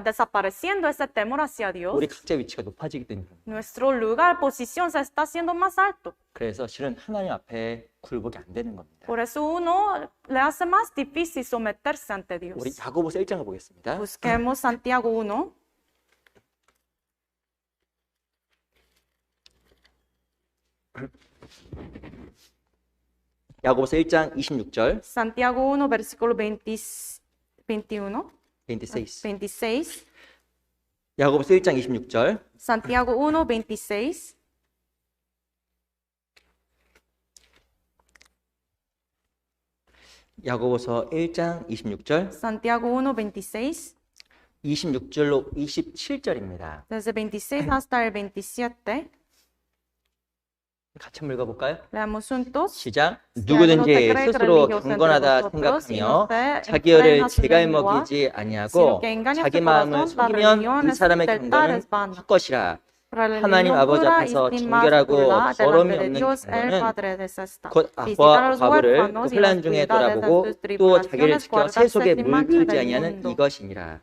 desapareciendo ese temor hacia Dios. 우리 각자 위치가 높아지기 때문에 Nuestro lugar, posición se está haciendo más alto. 그래서 실은 하나님 앞에 굴복이 안 되는 겁니다. Por eso uno le hace más difícil someterse ante Dios. 우리 야고보서 1장을 보겠습니다. Busquemos Santiago 1. 야고보서 1장 26절, Santiago 1, versículo 21. 26. 26. 야고보서 1장 26절. Santiago 1, 26. 야고보서 1장 26절. Santiago 1, 26. 26절로 27절입니다. Desde 26 hasta el 27. 같이 한번 읽어볼까요? Leamos juntos. 시작. Si 누구든지 alguno te cree 스스로 religioso 경건하다 entre vosotros y 생각하며 no se 자기 열을 entrena su 제갈먹이지 lengua, 아니하고 sino que engaña 자기 su 마음을 corazón, la 속이면 religión 이 es 사람의 del tal 경건은 es vana. 헛것이라. Para la 하나님 religión 아버지 pura y 앞에서 sin más 정결하고 burla 거름이 delante de 없는 Dios el 경건은 Padre de esta. 곧 Visitar a los 과부를 그 huérfanos y las 혼란 중에 ciudades 돌아보고 de sus 또 자기를 tribulaciones, 지켜 새 guardarse 속에 sin mancha 물들지 del 아니하는 mundo. 이것이니라.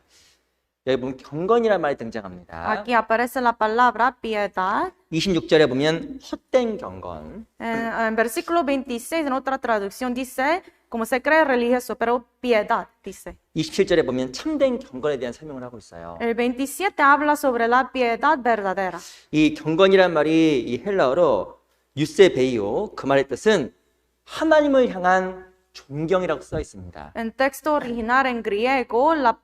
여기 보면 경건이란 말이 등장합니다. Aquí aparece la palabra piedad. 26절에 보면 헛된 경건. En versículo 26, en otra traducción, dice, como se cree religioso, pero piedad, dice. 27절에 보면 참된 경건에 대한 설명을 하고 있어요. El 27 habla sobre la piedad verdadera. 이 경건이란 말이 이 헬라어로 유세베이오, 그 말의 뜻은 하나님을 향한 존경이라고 써 있습니다. En texto original en griego, la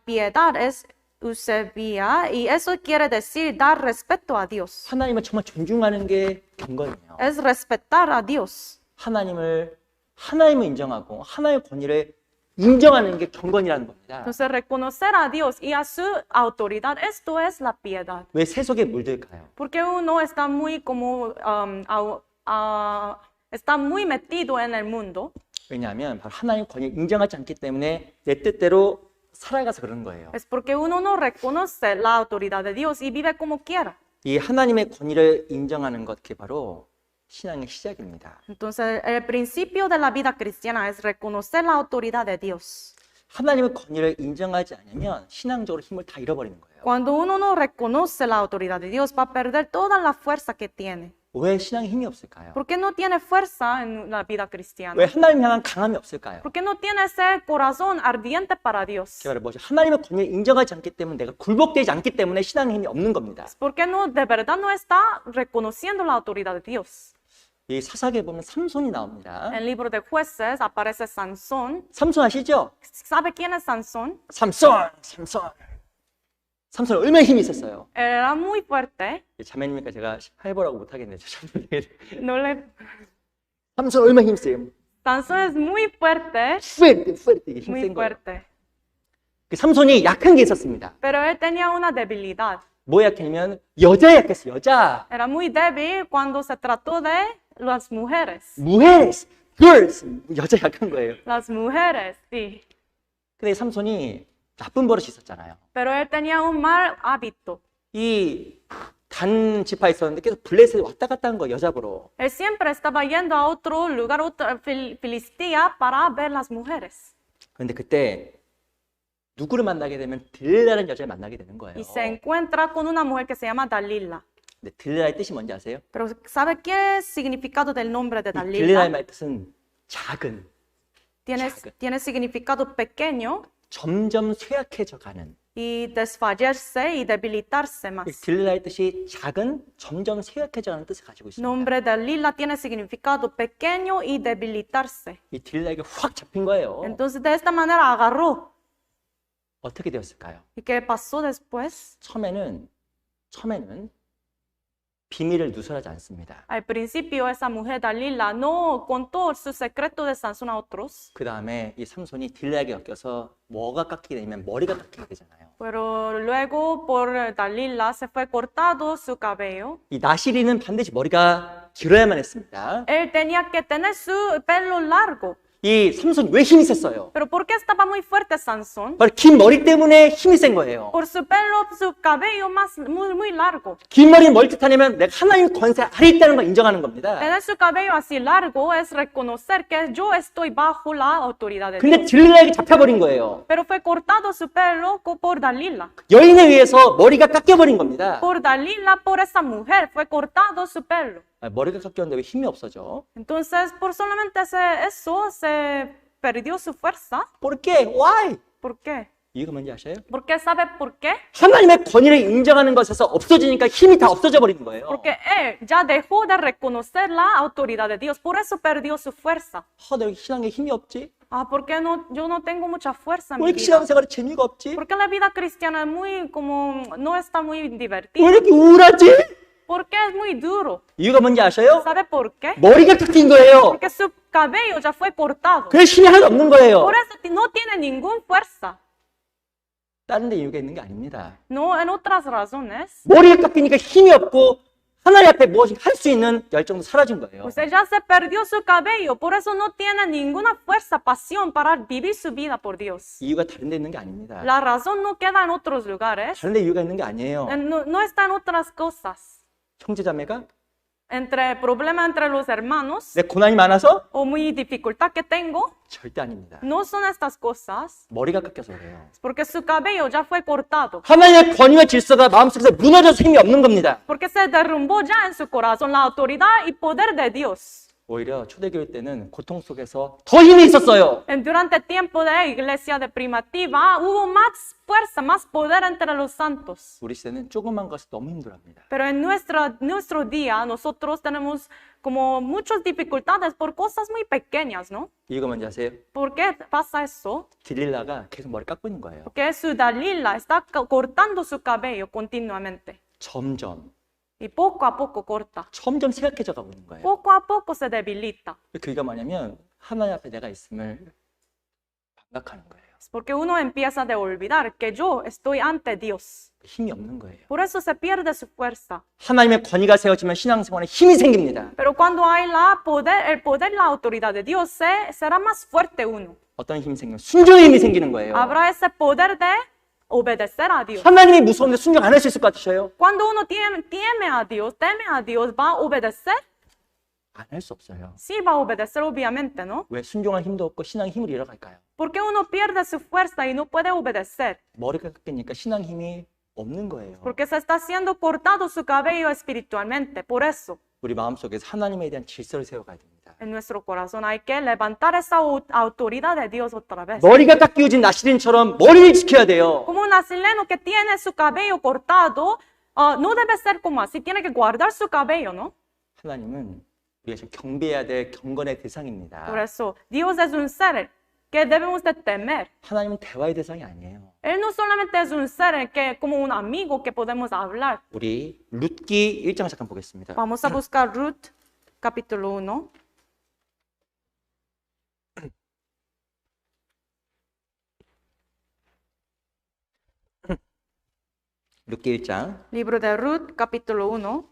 piedad es eusebia y eso quiere decir dar respeto a Dios. 하나님을 정말 존중하는 게 경건이에요. Es respetar a Dios. 하나님을 인정하고 하나님의 권위를 인정하는 게 경건이라는 겁니다. Entonces, reconocer a Dios y a su autoridad, esto es la piedad. 왜 세속에 물들까요? Porque uno está muy como está muy metido en el mundo. 왜냐하면 바로 하나님의 권위를 인정하지 않기 때문에 내 뜻대로 살아가서 그런 거예요. Es porque uno no reconoce la autoridad de Dios y vive como quiera. 이 하나님의 권위를 인정하는 것, 그게 바로 신앙의 시작입니다. Entonces, el principio de la vida cristiana es reconocer la autoridad de Dios. 하나님의 권위를 인정하지 않으면 신앙적으로 힘을 다 잃어버리는 거예요. Cuando uno no reconoce la autoridad de Dios, va a perder toda la fuerza que tiene. 왜 신앙에 힘이 없을까요? ¿Por qué no tiene fuerza en la vida cristiana? 왜 하나님 향한 강함이 없을까요? ¿Por qué no tiene ese corazón ardiente para Dios? 그게 바로 뭐죠? 하나님의 권위를 인정하지 않기 때문에, 내가 굴복되지 않기 때문에 신앙에 힘이 없는 겁니다. ¿Por qué no, de verdad no está reconociendo la autoridad de Dios? 이 사사기에 보면 삼손이 나옵니다. En el libro de Jueces aparece Sansón. 삼손 아시죠? ¿Sabe quién es Sansón? 삼손 얼마나 힘이 있었어요. Era muy fuerte. 자매님이니까 제가 해보라고 못하겠네요. No le... 삼손 얼마나 힘이 있어요. Sansón es muy fuerte. fuerte 이게 Muy 힘센 거예요. fuerte. 그 삼손이 약한 게 있었습니다. Pero él tenía una debilidad. 뭐 약했냐면 여자 약했어. 여자. Era muy débil cuando se trató de las mujeres. mujeres, girls. 여자 약한 거예요. Las mujeres, sí. 근데 삼손이 나쁜 버릇이 있었잖아요. Pero él tenía un mal hábito. 이 단 지파에 있었는데 계속 블레셋에 왔다 갔다 한 거 여자 보러. Él siempre estaba yendo a otro lugar, otra Filistea, para ver las mujeres. 그런데 그때 누구를 만나게 되면 딜라라는 여자를 만나게 되는 거예요. Y se encuentra con una mujer que se llama Dalila. 근데 딜라의 뜻이 뭔지 아세요? Pero ¿sabe qué es el significado del nombre de 딜라의 Dalila? 말 뜻은 작은, Tiene significado pequeño 점점 쇠약해져 가는. y desfallecerse y debilitarse más. 딜라의 뜻이 작은, 점점 쇠약해져 가는 뜻을 가지고 있습니다. Nombre de Dalila tiene significado pequeño y debilitarse. 이 딜라에게 확 잡힌 거예요. Entonces de esta manera agarró. 어떻게 되었을까요? ¿Y qué pasó después? 처음에는 비밀을 누설하지 않습니다. Al principio esa mujer Dalila no contó su secreto de Sansón a otros, 그 다음에 이 삼손이 딜라에게 엮여서 뭐가 깎이게 되면 머리가 깎이게 되잖아요. pero luego por Dalila se fue cortado su cabello. 이 나시리는 반드시 머리가 길어야만 했습니다. Él tenía que tener su pelo largo. 이 삼손이 왜 힘이 셌어요? Pero ¿por qué estaba muy fuerte Sansón? 바로 긴 머리 때문에 힘이 센 거예요. Por su pelo, su cabello muy largo. 긴 머리는 뭘 뜻하냐면 내가 하나님 권세 아래 있다는 걸 인정하는 겁니다. Tener su cabello así largo es reconocer que yo estoy bajo la autoridad de 근데 Dios. 딜라에게 잡혀버린 거예요. Pero fue cortado su pelo por Dalila. 여인에 의해서 머리가 깎여버린 겁니다. Por Dalila, por esa mujer, fue cortado su pelo. 머리가 깎였는데 왜 힘이 없어져? Entonces, por solamente eso, se perdió su fuerza. ¿Por qué? Why? ¿Por qué? 이유가 뭔지 아셔요? ¿Por qué? ¿Sabe por qué? 하나님의 권위를 인정하는 것에서 없어지니까 힘이 다 없어져 버리는 거예요. Porque él ya dejó de reconocer la autoridad de Dios, por eso perdió su fuerza. 내 신앙에 힘이 없지? Ah, ¿por qué no? Yo no tengo mucha fuerza en 왜 mi 이렇게 vida. 신앙생활에 재미가 없지? ¿Por qué la vida cristiana es muy, como, no está muy 왜 divertida? 이렇게 우울하지? ¿Por qué es muy duro? 이유가 뭔지 아셔요? ¿Sabe por qué? 머리가 깎인 거예요. Porque su cabello ya fue cortado. 그래서 힘이 하나도 없는 거예요. Por eso no tiene ninguna fuerza. 다른 데 이유가 있는 게 아닙니다. No, en otras razones. 머리가 깎이니까 힘이 없고 하나님 앞에 무엇이 할 수 있는 열정도 사라진 거예요. Pues ella se perdió su cabello, por eso no tiene ninguna fuerza, pasión para vivir su vida por Dios. 이유가 다른 데 있는 게 아닙니다. La razón no queda en otros lugares, 다른 데 이유가 있는 게 아니에요. no está en otras cosas. 형제자매가 Entre problemas entre los hermanos 내 고난이 많아서? o muy dificultad que tengo, 절대 아닙니다. no son estas cosas, 머리가 깎여서 그래요. porque su cabello ya fue cortado, 하나님의 권위와 질서가 마음속에서 무너져서 힘이 없는 겁니다. porque se derrumbó ya en su corazón la autoridad y poder de Dios. 오히려 초대교회 때는 고통 속에서 더 힘이 있었어요. Durante el tiempo de la iglesia de primitiva hubo más fuerza, más poder entre los santos. 우리 시대는 조그만 것이 너무 힘들어합니다. Pero en nuestro día nosotros tenemos como muchas dificultades por cosas muy pequeñas, ¿no? 이유가 뭔지 아세요? ¿Por qué pasa eso? 딜릴라가 계속 머리 깎고 있는 거예요. Porque su Dalila está cortando su cabello continuamente. 점점 Y poco a poco corta. 점점 생각해져 가고 있는 거예요. Poco a poco se debilita. 그게 뭐냐면 하나님 앞에 내가 있음을 반각하는 거예요. Porque uno empieza a olvidar que yo estoy ante Dios. 힘이 없는 거예요. Por eso se pierde su fuerza. 하나님의 권위가 세워지면 신앙생활에 힘이 생깁니다. Pero cuando hay el poder, la autoridad de Dios, será más fuerte uno. 어떤 힘이 생기면 순종의 힘이 생기는 거예요. Habrá ese poder de obedecer a Dios. 하나님이 무서운데 순종 안 할 수 있을 것 같으셔요? Cuando uno teme a Dios, ¿va a obedecer? 안 할 수 없어요. Sí, va a obedecer, obviamente, ¿no? 왜 순종할 힘도 없고 신앙의 힘을 잃어갈까요? Porque uno pierde su fuerza y no puede obedecer. 머리가 깎이니까 신앙 힘이 없는 거예요. Porque se está siendo cortado su cabello espiritualmente. Por eso, 우리 마음속에서 하나님에 대한 질서를 세워가야 됩니다. en nuestro corazón hay que levantar esa autoridad de Dios otra vez. 머리가 깎여진 나시린처럼 머리를 지켜야 돼요. Como un nasileno que tiene su cabello cortado, no debe ser como así, tiene que guardar su cabello, ¿no? 하나님은 우리가 지금 경배해야 될 경건의 대상입니다. Por eso, Dios es un ser que debemos de temer. 하나님은 대화의 대상이 아니에요. Él no solamente es un ser que, como un amigo que podemos hablar. 우리 룻기 1장 잠깐 보겠습니다. Vamos a buscar Ruth, capítulo 1. 룻기 1장 Libro de Ruth, capítulo 1.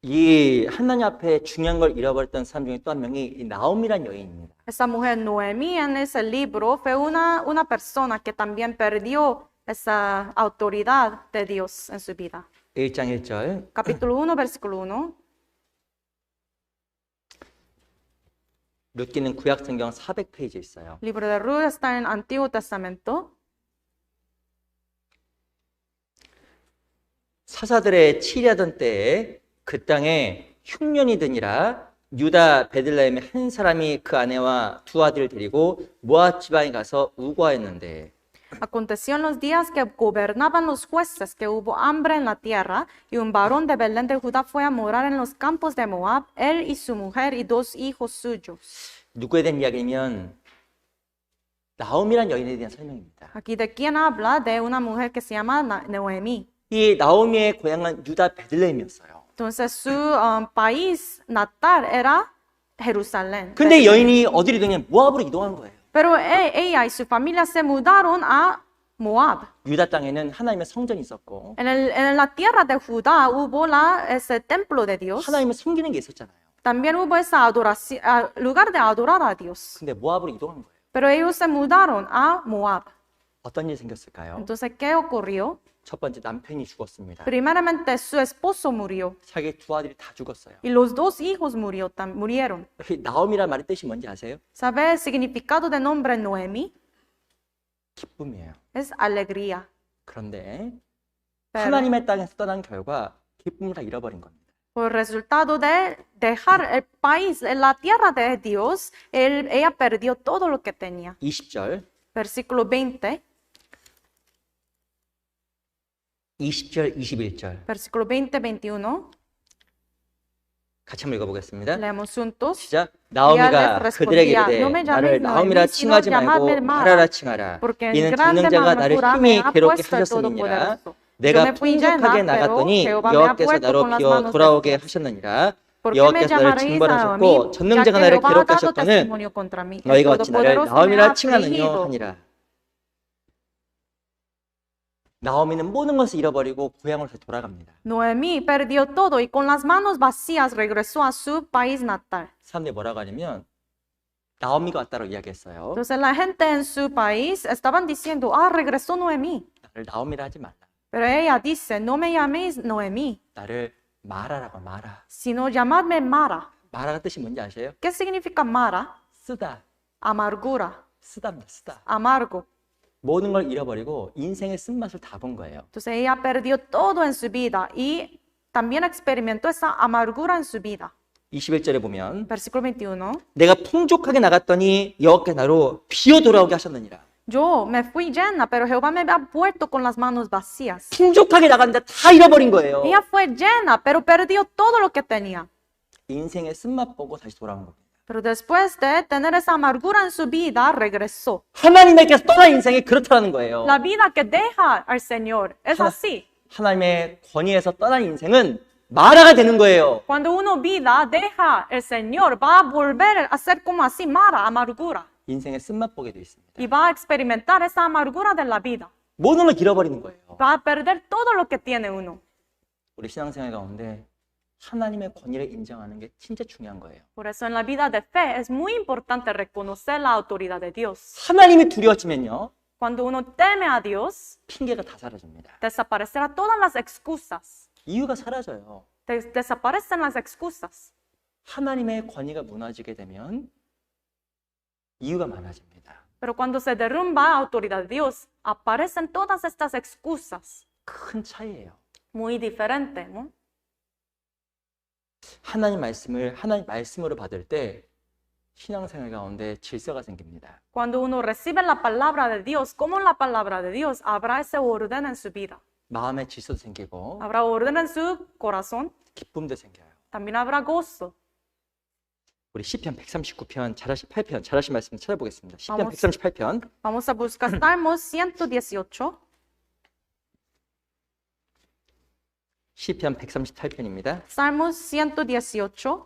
이 하나님 앞에 중요한 걸 잃어버렸던 사람 중에 또 한 명이 이 나옴이란 여인입니다. Esa mujer Noemí en ese libro fue una persona que también perdió esa autoridad de Dios en su vida. 1장 1절 Capítulo 1, versículo 1. 룻기는 구약성경 400페이지에 있어요. Libro de Ruth está en Antiguo Testamento. 사사들의 치리하던 때에 그 땅에 흉년이 드니라 유다 베들레헴의 한 사람이 그 아내와 두 아들을 데리고 모압 지방에 가서 우거하였는데 Aconteció en los días que gobernaban los jueces que hubo hambre en la tierra, y un varón de Belén de Judá fue a morar en los campos de Moab, él y su mujer y 2 hijos suyos. 누구에 대한 이야기냐면 나오미란 여인에 대한 설명입니다. Aquí de quién habla de una mujer que se llama Noemí. 이 나오미의 고향은 유다 베들레헴이었어요. Entonces su país natal era Jerusalén. 근데 여인이 어디로 이동했냐면 모압으로 이동한 거예요. Pero ella y su familia se mudaron a Moab. 유다 땅에는 하나님의 성전이 있었고 En la tierra de Judá hubo ese templo de Dios. 하나님을 섬기는 게 있었잖아요. También hubo esa adoración, lugar de adorar a Dios. 근데 모압으로 이동한 거예요. Pero ellos se mudaron a Moab. 어떤 일이 생겼을까요? Entonces, ¿qué ocurrió? 첫 번째 남편이 죽었습니다. Primeramente, su esposo murió. 자기 두 아들이 다 죽었어요. Y los dos hijos murieron. 나오미란 말의 뜻이 뭔지 아세요? ¿Sabe el significado del nombre Noemí? 기쁨이에요. Es alegría. 그런데 Pero, 하나님의 땅에서 떠난 결과 기쁨을 다 잃어버린 겁니다. por resultado de dejar el país, en la tierra de Dios, ella perdió todo lo que tenía. 20절, Versículo 20, 20절, 21절 versículo 20, 21. 같이 한번 읽어보겠습니다. Leemos juntos. 시작. 나오미가 les 그들에게 respondía, 이르되 "No me 나를 llaméis 나오미라 Noemí, 칭하지 sino 말고 llamadme Mara, 마라라 칭하라. porque en 이는 grande 전능자가 나를 amargura 힘이 me ha 괴롭게 puesto el 하셨음이니라. Todopoderoso. 내가 Yo me fui llena, 풍족하게 pero 나갔더니 Jehová me ha 여호와께서 puesto 나로 con las 비어 manos 돌아오게 desnudas. 하셨느니라. ¿Por qué me 여호와께서 나를 llamaréis a 징벌하셨고 mí? Ya 전능자가 que 나를 Jehová ha 괴롭게 dado 하셨거늘 testimonio contra mí. El 너희가 어찌 나를 Todopoderoso me 나오미라 ha 칭하느냐 afligido. 하니라. 나오미는 모든 것을 잃어버리고 고향으로 다시 돌아갑니다. Noemí perdió todo y con las manos vacías regresó a su país natal. 사람들이 뭐라고 하냐면 나오미가 왔다고 이야기했어요. Entonces la gente en su país estaban diciendo, regresó Noemí. 나를 나오미라 하지 말라. Pero ella dice, no me llaméis Noemí, 나를 마라라고 마라. sino llamadme Mara. 마라가 뜻이 뭔지 아세요? ¿Qué significa Mara? 쓰다. Amargura, 쓰답니다. 쓰다. amargo. 모든 걸 잃어버리고 인생의 쓴맛을 다 본 거예요. Entonces ella perdió todo en su vida y también experimentó esa amargura en su vida. 21절에 보면 Versículo 21. 내가 풍족하게 나갔더니 여호와께서 나로 비어 돌아오게 하셨느니라. Yo me fui llena, pero Jehová me ha vuelto con las manos vacías. 풍족하게 나갔는데 다 잃어버린 거예요. Ella fue llena, pero perdió todo lo que tenía. 인생의 쓴맛 보고 다시 돌아온 겁니다. Pero después de tener esa amargura en su vida, regresó. 하나님에게서 떠난 인생이 그렇다는 거예요. La vida que deja al Señor es así. 하나님의 권위에서 떠난 인생은 마라가 되는 거예요. Cuando uno vida deja el Señor, va a volver a ser como así, Mara, amargura. 인생의 쓴맛 보게 돼 있습니다. Y va a experimentar esa amargura de la vida. 모든 걸 잃어버리는 거예요. Va a perder todo lo que tiene uno. 우리 신앙생활 가운데 하나님의 권위를 인정하는 게 진짜 중요한 거예요. Por eso en la vida de fe es muy importante reconocer la autoridad de Dios. 하나님이 두려워지면요. Cuando uno teme a Dios, 핑계가 다 사라집니다. desaparecerá todas las excusas. 이유가 사라져요. Desaparecen las excusas. 하나님의 권위가 무너지게 되면 이유가 많아집니다. Pero cuando se derrumba la autoridad de Dios, aparecen todas estas excusas. 큰 차이예요. Muy diferente, ¿no? 하나님 말씀을 하나님 말씀으로 받을 때 신앙생활 가운데 질서가 생깁니다. Cuando uno recibe la palabra de Dios, como la palabra de Dios, habrá ese orden en su vida. 마음의 질서도 생기고 Habrá orden en su corazón, 기쁨도 생겨요. también habrá gozo. 우리 시편 139편 잘하신 8편 잘하신 말씀 찾아보겠습니다. 시편 Vamos. 138편 Vamos a buscar Salmos 118. 시편 138편입니다. Salmos 118.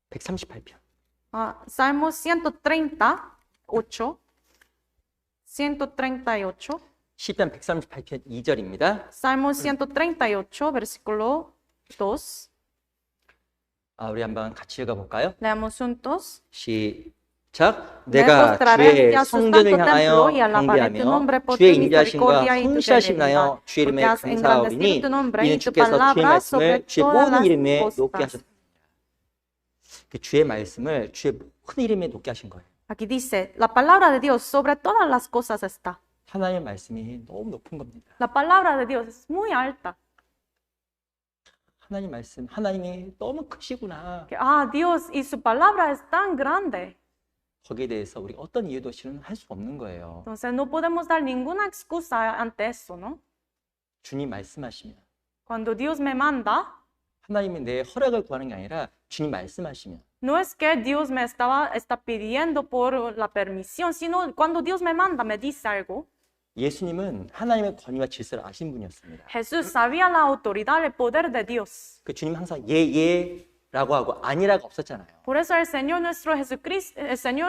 (138편) Salmos 138. 138. 시편 138편 2절입니다. Salmos 138, versículo 2. 우리 한번 같이 읽어볼까요? Leamos juntos. 시작. 내가 주의 성전을 향하여 경배하며 주의 인자하심과 성실하심 나여 주의 이름에 감사하오리니 이는 주께서 주의 말씀을 주의 모든 이름에 높게 하셨습니다. 주의 말씀을 주의 모든 이름에 높게 하신 거예요. Aquí dice, la palabra de Dios sobre todas las cosas está. 하나님의 말씀이 너무 높은 겁니다. La palabra de Dios es muy alta. 하나님 말씀, 하나님이 너무 크시구나. Que, Dios y su palabra es tan grande. 거기에 대해서 우리 어떤 이유도 실은 할 수 없는 거예요. Entonces no podemos dar ninguna excusa ante eso, ¿no? 주님 말씀하시면, Cuando Dios me manda, 하나님이 내 허락을 구하는 게 아니라 주님 말씀하시면, no es que Dios me está pidiendo por la permisión, sino cuando Dios me manda, me dice algo. 예수님은 하나님의 권위와 질서를 아신 분이었습니다. Jesús sabía la autoridad, el poder de Dios. 그 주님 항상 예라고 하고 아니라고 없었잖아요. Por eso el Señor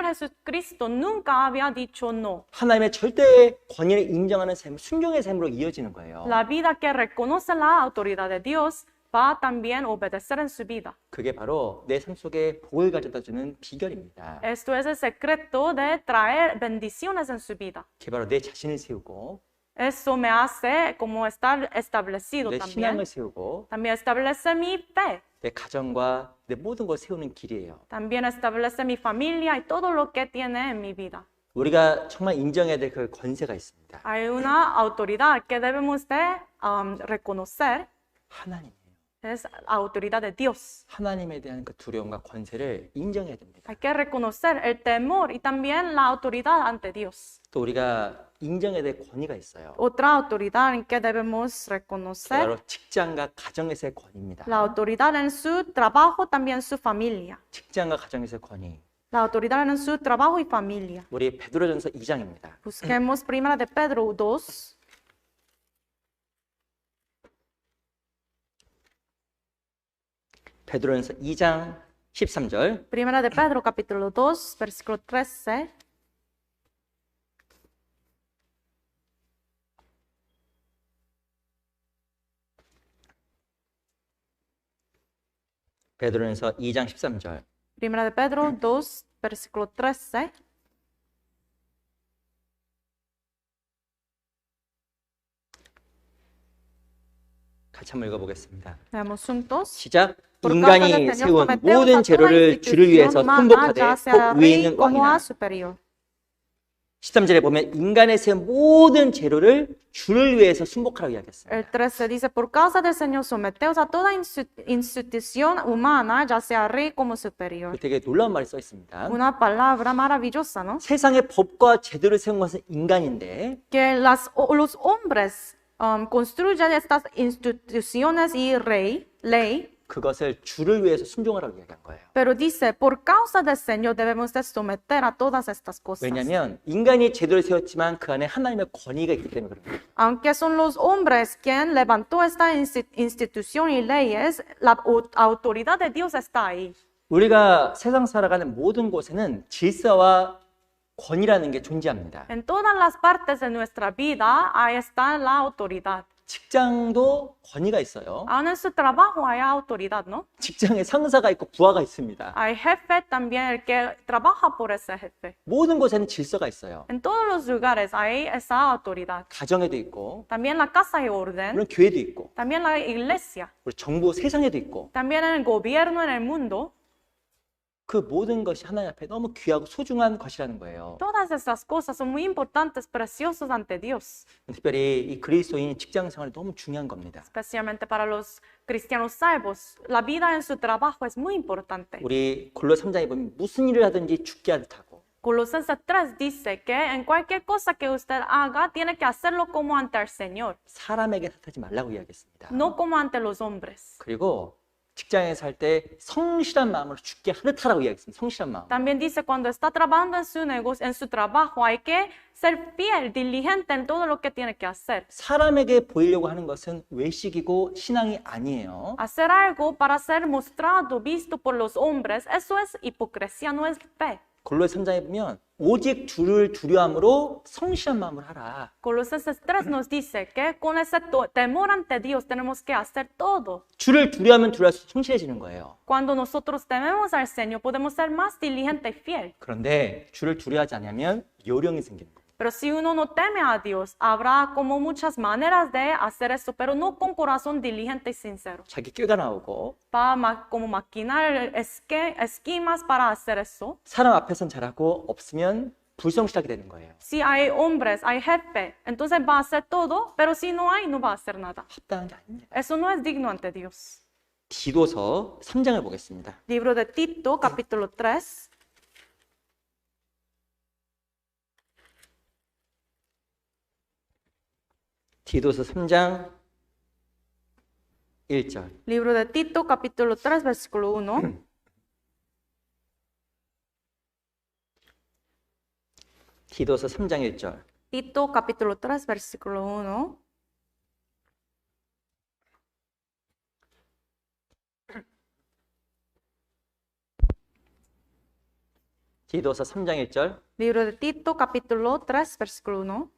Jesucristo nunca había dicho no. 하나님의 절대 권위를 인정하는 삶, 순종의 삶으로 이어지는 거예요. La vida que reconoce la autoridad de Dios va también a obedecer en su vida. 그게 바로 내 삶 속에 복을 가져다 주는 비결입니다. Esto es el secreto de traer bendiciones en su vida. 그게 바로 내 자신을 세우고 Eso me hace como estar establecido 내 también. 신앙을 세우고 También establece mi fe. 내 가정과 내 모든 걸 세우는 길이에요. También establece mi familia y todo lo que tiene en mi vida. 우리가 정말 인정해야 될 그 권세가 있습니다. Hay una autoridad que debemos de reconocer. 하나님이에요. Es la autoridad de Dios. 하나님에 대한 그 두려움과 권세를 인정해야 됩니다. Hay que reconocer el temor y también la autoridad ante Dios. 또 우리가 인정해야 될 권위가 있어요. Otra autoridad en que debemos reconocer, 바로 직장과 가정에서의 권위입니다. la autoridad en su trabajo, también su familia. 직장과 가정에서의 권위. La autoridad en su trabajo y familia. 우리 베드로전서 2장입니다. Busquemos primera de Pedro 2. 베드로전서 2장 13절. Primera de Pedro capítulo 2, versículo 13. 베드로전서 2장 13절. Primera de Pedro 2, versículo 13. 같이 한번 읽어보겠습니다. Veamos juntos. 시작. Por causa del 인간이 Señor, 세운 someteos 모든 a toda 재료를 주를 위해서 institución humana, 순복하되 ya sea 곧 위에 rey 있는 como a 왕이나 superior. 13절에 보면 인간의 세운 모든 재료를 주를 위해서 순복하라고 이야기했습니다. El 13 dice, por causa del Señor, someteos a toda institución humana, ya sea rey como superior. 되게 놀라운 말이 써 있습니다. Una palabra maravillosa, ¿no? 세상의 법과 제도를 세운 것은 인간인데 Que los hombres construyen estas instituciones y ley, 그것을 주를 위해서 순종하라고 이야기한 거예요. pero dice, por causa del Señor debemos de someter a todas estas cosas. 왜냐하면 인간이 제도를 세웠지만 그 안에 하나님의 권위가 있기 때문에 그런 거예요. Aunque son los hombres quien levantó esta institución y leyes, la autoridad de Dios está ahí. 우리가 세상 살아가는 모든 곳에는 질서와 권위라는 게 존재합니다. En todas las partes de nuestra vida, ahí está la autoridad. 직장도 권위가 있어요. Aún en su trabajo hay autoridad, ¿no? 직장에 상사가 있고 부하가 있습니다. Hay jefe también, el que trabaja por ese jefe. 모든 곳에는 질서가 있어요. En todos los lugares hay esa autoridad. 가정에도 있고, También la casa hay orden, 물론 교회도 있고, también la iglesia, 우리 정부 세상에도 있고, también en el gobierno, en el mundo. 그 모든 것이 하나님 앞에 너무 귀하고 소중한 것이라는 거예요. Todas esas cosas son muy importantes, preciosas ante Dios, 특별히 이 그리스도인 직장 생활이 너무 중요한 겁니다. especialmente para los cristianos salvos. La vida en su trabajo es muy importante. 우리 골로 3장에 보면 무슨 일을 하든지 죽게 하듯 하고 Colosenses 3 dice que en cualquier cosa que usted haga, tiene que hacerlo como ante el Señor, 사람에게 탓하지 말라고 이야기했습니다. no como ante los hombres. 그리고 직장에 살 때 성실한 마음으로 죽게 하듯 하라고 이야기했습니다. 성실한 마음. También dice cuando está trabajando en su negocio, en su trabajo, hay que ser fiel, diligente en todo lo que tiene que hacer. 사람에게 보이려고 하는 것은 외식이고 신앙이 아니에요. Hacer algo para ser mostrado, visto por los hombres, eso es hipocresía, no es fe. 골로새 3장에 보면 오직 주를 두려움으로 성실한 마음으로 하라. Colosenses 3 nos dice que con ese temor ante Dios tenemos que hacer todo. 주를 두려워하면 두려울수록 성실해지는 거예요. Cuando nosotros tememos al Señor, podemos ser más diligente y fiel. 그런데 주를 두려워하지 않으면 요령이 생기는 거예요. Pero si uno no teme a Dios, habrá como muchas maneras de hacer eso, pero no con corazón diligente y sincero. 자기 꾀가 나오고 Como maquinar esquemas para hacer eso. 사람 앞에선 잘하고 없으면 불성실하게 되는 거예요. Si hay hombres, hay jefe, entonces va a hacer todo, pero si no hay, no va a hacer nada. 합당한 게 아닙니다. Eso no es digno ante Dios. 디도서 3장을 보겠습니다. Libro de Tito, capítulo 3. 디도서 3장 1절. Libro de Tito, capítulo 3, versículo 1. 디도서 3장 1절. Tito, capítulo 3, versículo 1. 디도서 3장 1절. Libro de Tito, capítulo 3, versículo 1.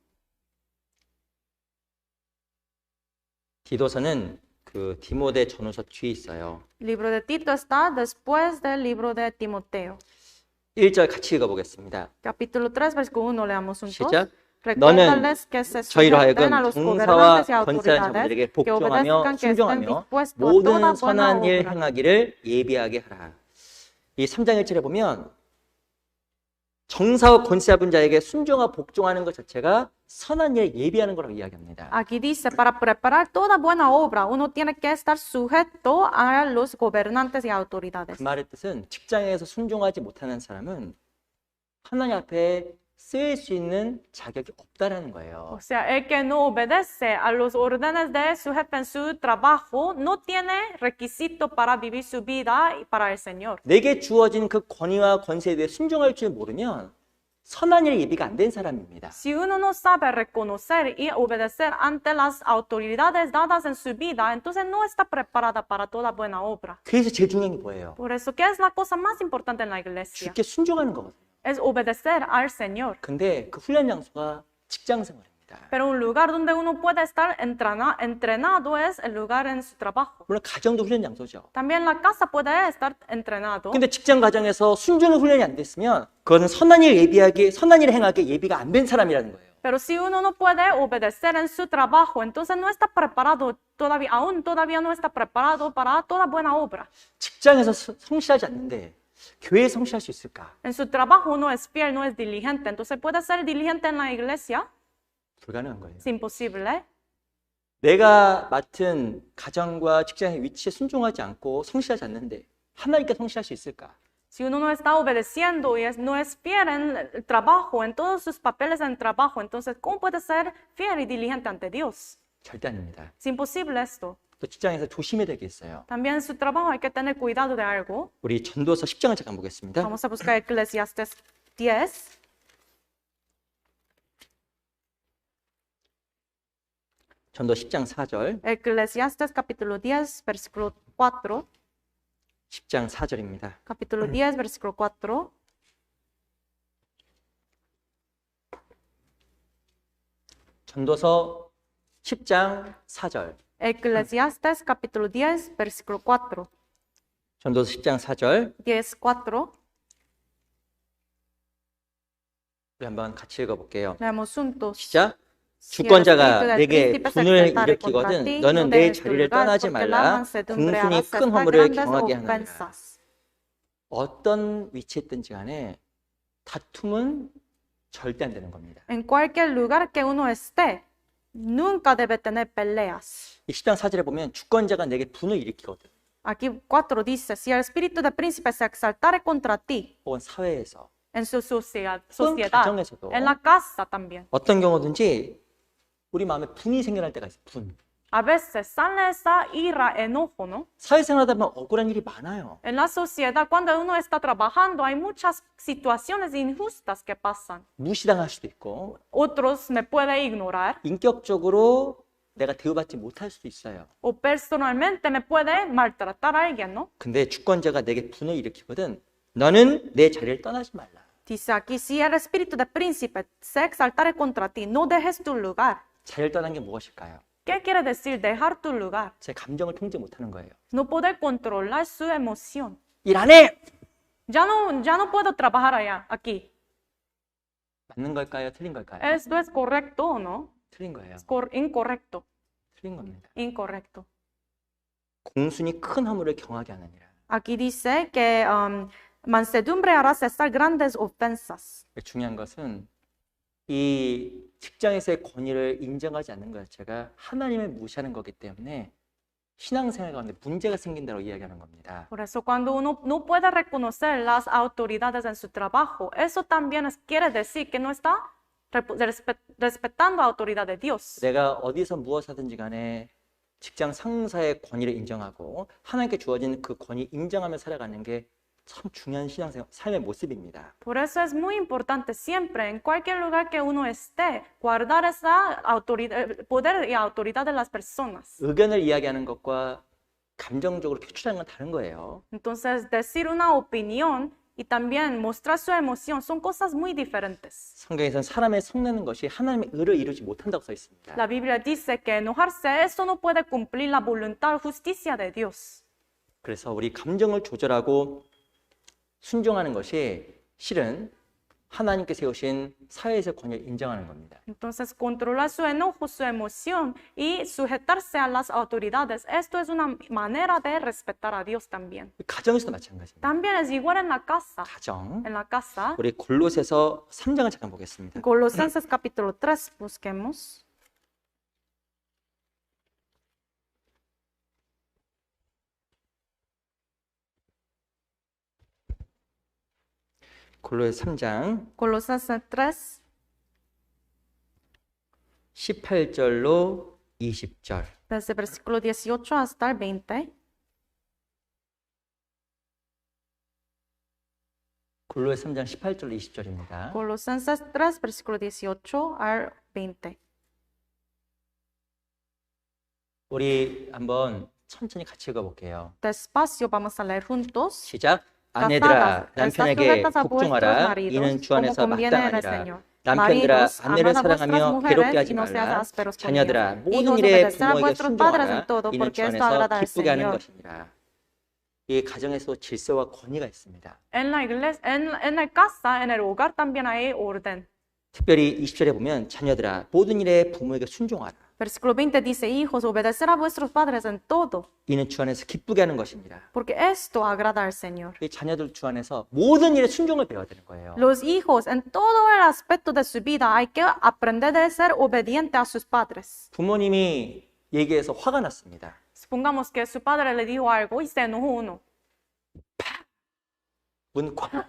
디도서는 그 디모데 전후서 뒤에 있어요. Libro de Tito está después del libro de Timoteo. 1절 같이 읽어보겠습니다. Capítulo 3, versículo 1, leamos juntos. 시작. Recuérdales que se 저희로 sujeten 하여금 a los 정사와 gobernantes y 권세한 autoridades, 자들에게 que 복종하며 obedezcan, que estén 순종하며 dispuestos a 모든 toda buena 선한 일 obra. 행하기를 예비하게 하라. 이 3장 1절에 보면 정사와 권세 잡은 자에게 순종하고 복종하는 것 자체가 선한 일에 예비하는 거라고 이야기합니다. Aquí dice, para preparar toda buena obra, uno tiene que estar sujeto a los gobernantes y autoridades. 그 말의 뜻은 직장에서 순종하지 못하는 사람은 하나님 앞에 쓰일 수 있는 자격이 없다라는 거예요. O sea, el que no obedece a los órdenes de su jefe en su trabajo no tiene requisito para vivir su vida y para el Señor. 내게 주어진 그 권위와 권세에 대해 순종할 줄 모르면 선한 일에 예비가 안 된 사람입니다. Si uno no sabe reconocer y obedecer ante las autoridades dadas en su vida, entonces no está preparada para toda buena obra. 그래서 제일 중요한 게 뭐예요? Por eso, ¿qué es la cosa más importante en la iglesia? 주께 순종하는 거거든요. Es obedecer al Señor. 근데 그 훈련 장소가 직장 생활입니다. Pero un lugar donde uno puede estar entrenado es el lugar en su trabajo. 물론 가정도 훈련 장소죠. También la casa puede estar entrenado. 근데 직장 과정에서 순종의 훈련이 안 됐으면 그거는 선한 일 예비하기, 선한 일을 행하기 예비가 안 된 사람이라는 거예요. Pero si uno no puede obedecer en su trabajo, entonces no está preparado todavía, aún todavía no está preparado para toda buena obra. 직장에서 성실하지 않는데 교회에 성실할 수 있을까? En su trabajo no es fiel, no es diligente. Entonces puede ser diligente en la iglesia. 불가능한 거예요. Es imposible. 내가 맡은 가정과 직장의 위치에 순종하지 않고 성실하지 않는데 하나님께 성실할 수 있을까? Si uno no está obedeciendo y no es fiel en el trabajo, en todos sus papeles en el trabajo, entonces ¿cómo puede ser fiel y diligente ante Dios? 절대 아닙니다. Es imposible esto. 또 직장에서 조심해야 될 게 있어요. También en su trabajo hay que tener cuidado de algo. 우리 전도서 10장을 잠깐 보겠습니다. Vamos a buscar Eclesiastes 10. 전도 10장 4절. Eclesiastes capítulo 10, versículo 4. 10장 4절입니다. Capítulo 10, versículo 4. 전도서 10장 4절. Eclesiastes capítulo 10, versículo 4. 전도서 10장 4절. 10, 4. 우리 한번 같이 읽어볼게요. Leemos juntos. 시작. 주권자가 내게 분을 일으키거든 너는 내 자리를 떠나지 말라. 공순이 큰 허물을 경하게 하느니라. 어떤 위치에 있든지 간에 다툼은 절대 안 되는 겁니다. En cualquier lugar que uno esté, nunca debe tener peleas. 이 10장 4절에 보면 주권자가 내게 분을 일으키거든. Aquí 4 dice, si el espíritu de príncipe se exaltare contra ti, 혹은 사회에서 en su sociedad, 가정에서도 en la casa también. 어떤 경우든지 우리 마음에 분이 생겨날 때가 있어요. 분. A veces sale esa ira, enojo, ¿no? 사회생활하다 보면 억울한 일이 많아요. En la sociedad, cuando uno está trabajando, hay muchas situaciones injustas que pasan. 무시당할 수도 있고 Otros me pueden ignorar 인격적으로 내가 대우받지 못할 수도 있어요. o personalmente me puede maltratar a alguien, ¿no? 근데 주권자가 내게 분을 일으키거든 너는 내 자리를 떠나지 말라. Dice aquí, si el espíritu de príncipe se exaltare contra ti, no dejes tu lugar. 자리를 떠난 게 무엇일까요? ¿Qué quiere decir dejar tu lugar? 제 감정을 통제 못하는 거예요. No poder controlar su emoción. 일 안 해! Ya no puedo trabajar allá, aquí. 맞는 걸까요? 틀린 걸까요? ¿Esto es correcto o no? 틀린 거예요. Es incorrecto. 틀린 겁니다. Incorrecto. 공순이 큰 허물을 경하게 하느니라. Aquí dice que mansedumbre hará cesar grandes ofensas. 중요한 것은 이 직장에서의 권위를 인정하지 않는 것 자체가 하나님을 무시하는 거기 때문에 신앙생활 가운데 문제가 생긴다고 이야기하는 겁니다. Por eso cuando uno no puede reconocer las autoridades en su trabajo, eso también quiere decir que no está respetando la autoridad de Dios. 내가 어디서 무엇 하든지 간에 직장 상사의 권위를 인정하고 하나님께 주어진 그 권위 인정하며 살아가는 게 참 중요한 신앙생활 삶의 모습입니다. Por eso es muy importante siempre, en cualquier lugar que uno esté, guardar esa autoridad, poder y autoridad de las personas. 의견을 이야기하는 것과 감정적으로 표출하는 건 다른 거예요. Entonces, decir una opinión y también mostrar su emoción son cosas muy diferentes. 성경에서는 사람의 성내는 것이 하나님의 의를 이루지 못한다고 써 있습니다. La Biblia dice que enojarse, eso no puede cumplir la voluntad, justicia de Dios. 그래서 우리 감정을 조절하고 순종하는 것이 실은 하나님께 세우신 사회에서 권위를 인정하는 겁니다. Entonces, controlar su enojo, su emoción y sujetarse a las autoridades, esto es una manera de respetar a Dios también. 가정에서도 마찬가지입니다. También es igual en la casa. 가정. En la casa. 우리 골로새서 3장을 잠깐 보겠습니다. Colosenses capítulo 3, busquemos. 골로새 3장 Colosenses 3, 18절로 20절. desde el versículo 18 hasta el 20. 골로새 3장 18절로 20절입니다. Colosenses 3, versículo 18 al 20. 우리 한번 천천히 같이 읽어볼게요. Despacio vamos a leer juntos. 시작. 아내들아 남편에게 복종하라. 이는 주 안에서 마땅하니라. 남편들아 아내를 사랑하며 괴롭게 하지 말라. 자녀들아 모든 일에 부모에게 순종하라. 이는 주 안에서 기쁘게 하는 것이니라. 이 가정에서 질서와 권위가 있습니다. En la iglesia, en la casa, en el hogar también hay orden. 특별히 20절에 보면 자녀들아 모든 일에 부모에게 순종하라. Versículo 20 dice, hijos, obedecer a vuestros padres en todo, 이는 주 안에서 기쁘게 하는 것입니다. porque esto agrada al Señor. 이 자녀들 주 안에서 모든 일에 순종을 배워야 되는 거예요. Los hijos, en todo el aspecto de su vida, hay que aprender de ser obediente a sus padres. 부모님이 얘기해서 화가 났습니다. Supongamos que su padre le dijo algo y se enojó uno. 문 꽉.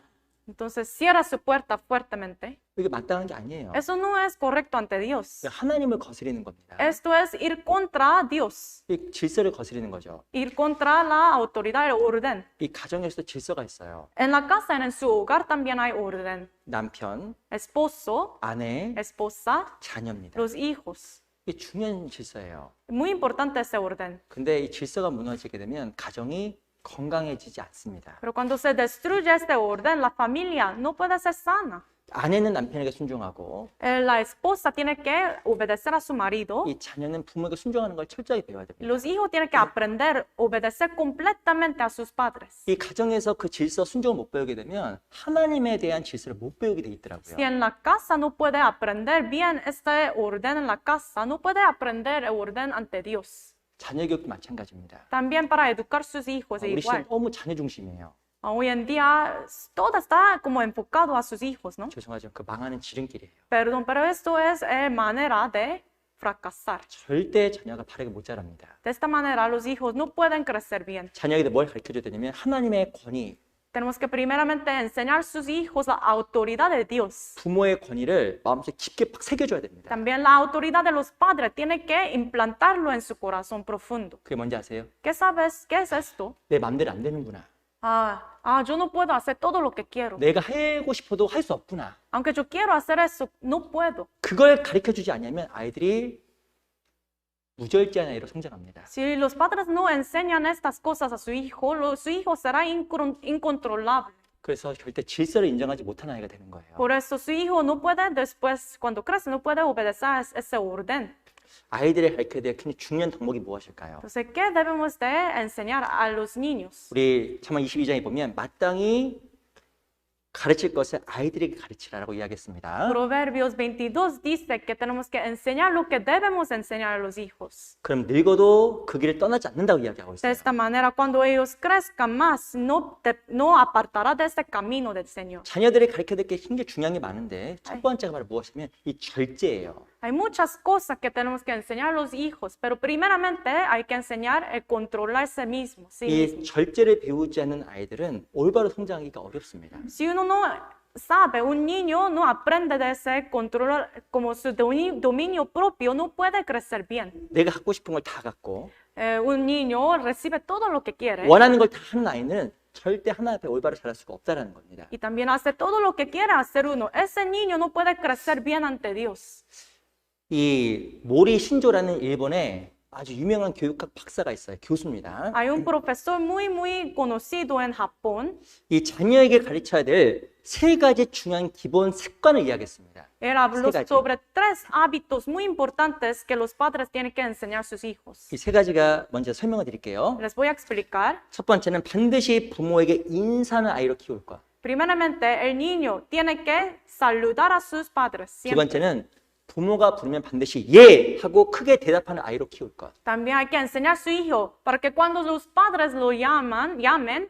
Entonces cierra su puerta fuertemente. 이게 마땅한 게 아니에요. Eso no es correcto ante Dios. 하나님을 거스리는 겁니다. Esto es ir contra Dios, 이 질서를 거스리는 거죠. ir contra la autoridad, el orden. 이 가정에서도 질서가 있어요. En la casa, en su hogar también hay orden. 남편, Esposo, 아내, esposa, 자녀입니다. los hijos. 이게 중요한 질서예요. Muy importante ese orden. 근데 이 질서가 무너지게 되면 가정이 건강해지지 않습니다. Pero cuando se destruye este orden, la familia no puede ser sana. 아내는 남편에게 순종하고 La esposa tiene que obedecer a su marido. 이 자녀는 부모에게 순종하는 걸 철저히 배워야 됩니다. Los hijos tienen que aprender a obedecer completamente a sus padres. 이 가정에서 그 질서 순종을 못 배우게 되면 하나님에 대한 질서를 못 배우게 돼 있더라고요. Si en la casa no puede aprender bien este orden en la casa, no puede aprender el orden ante Dios. 자녀 교육도 마찬가지입니다. También para educar sus hijos es 우리 시대 igual. 너무 자녀 중심이에요. Hoy en día todo está como enfocado a sus hijos, ¿no? 죄송하지만 그 망하는 지름길이에요. Perdón, pero esto es manera de fracasar. 절대 자녀가 바르게 못 자랍니다. De esta manera los hijos no pueden crecer bien. 자녀에게 뭘 가르쳐줘야 되냐면 하나님의 권위, Tenemos que primeramente enseñar a sus hijos la autoridad de Dios. 부모의 권위를 마음속에 깊게 팍 새겨줘야 됩니다. También la autoridad de los padres tiene que implantarlo en su corazón profundo. 그게 뭔지 아세요? ¿Qué sabes? ¿Qué es esto? 내 맘대로 안 되는구나. Yo no puedo hacer todo lo que quiero. 내가 하고 싶어도 할 수 없구나. Aunque yo quiero hacer eso, no puedo. 그걸 가르쳐주지 않으면 아이들이 무절제한 아이로 성장합니다. Si los padres no enseñan estas cosas a su hijo será incontrolable. 그래서 절대 질서를 인정하지 못하는 아이가 되는 거예요. Por eso su hijo no puede después, cuando crece, no puede obedecer ese orden. 아이들의 가르쳐야 될 굉장히 중요한 덕목이 무엇일까요? Entonces, ¿qué debemos de enseñar a los niños? 우리 잠언 22장에 보면 마땅히 가르칠 것을 아이들에게 가르치라라고 이야기했습니다. Proverbios 22 dice que tenemos que enseñar lo que debemos enseñar a los hijos. 그럼 늙어도 그 길을 떠나지 않는다고 이야기하고 De 있어요. esta manera, cuando ellos crezcan más, no apartará de este camino del Señor. 자녀들이 가르쳐야 될 게 굉장히 중요한 게 많은데 첫 번째가 바로 무엇이냐면 이 절제예요. Hay muchas cosas que tenemos que enseñar a los hijos, pero primeramente hay que enseñar el controlarse mismo. 이 절제를 배우지 않는 아이들은 올바로 성장하기가 어렵습니다. Si uno no sabe, un niño no aprende de ese control, como su dominio propio, no puede crecer bien. 내가 갖고 싶은 걸 다 갖고 Un niño recibe todo lo que quiere 원하는 걸 다 하는 아이는 절대 하나님 앞에 올바로 자랄 수가 없다라는 겁니다. y también hace todo lo que quiere hacer uno. Ese niño no puede crecer bien ante Dios. 이 모리 신조라는 일본의 아주 유명한 교육학 박사가 있어요. 교수입니다. Hay un profesor muy conocido en Japón. 이 자녀에게 가르쳐야 될 세 가지 중요한 기본 습관을 이야기했습니다. Él habló 세 가지. sobre 3 hábitos muy importantes que los padres tienen que enseñar a sus hijos. 이 세 가지가 먼저 설명을 드릴게요. Les voy a explicar. 첫 번째는 반드시 부모에게 인사하는 아이로 키울 것. Primeramente, el niño tiene que saludar a sus padres 두 siempre. 번째는 부모가 부르면 반드시 예 하고 크게 대답하는 아이로 키울 것. También hay que enseñar a su hijo para que cuando los padres lo llamen,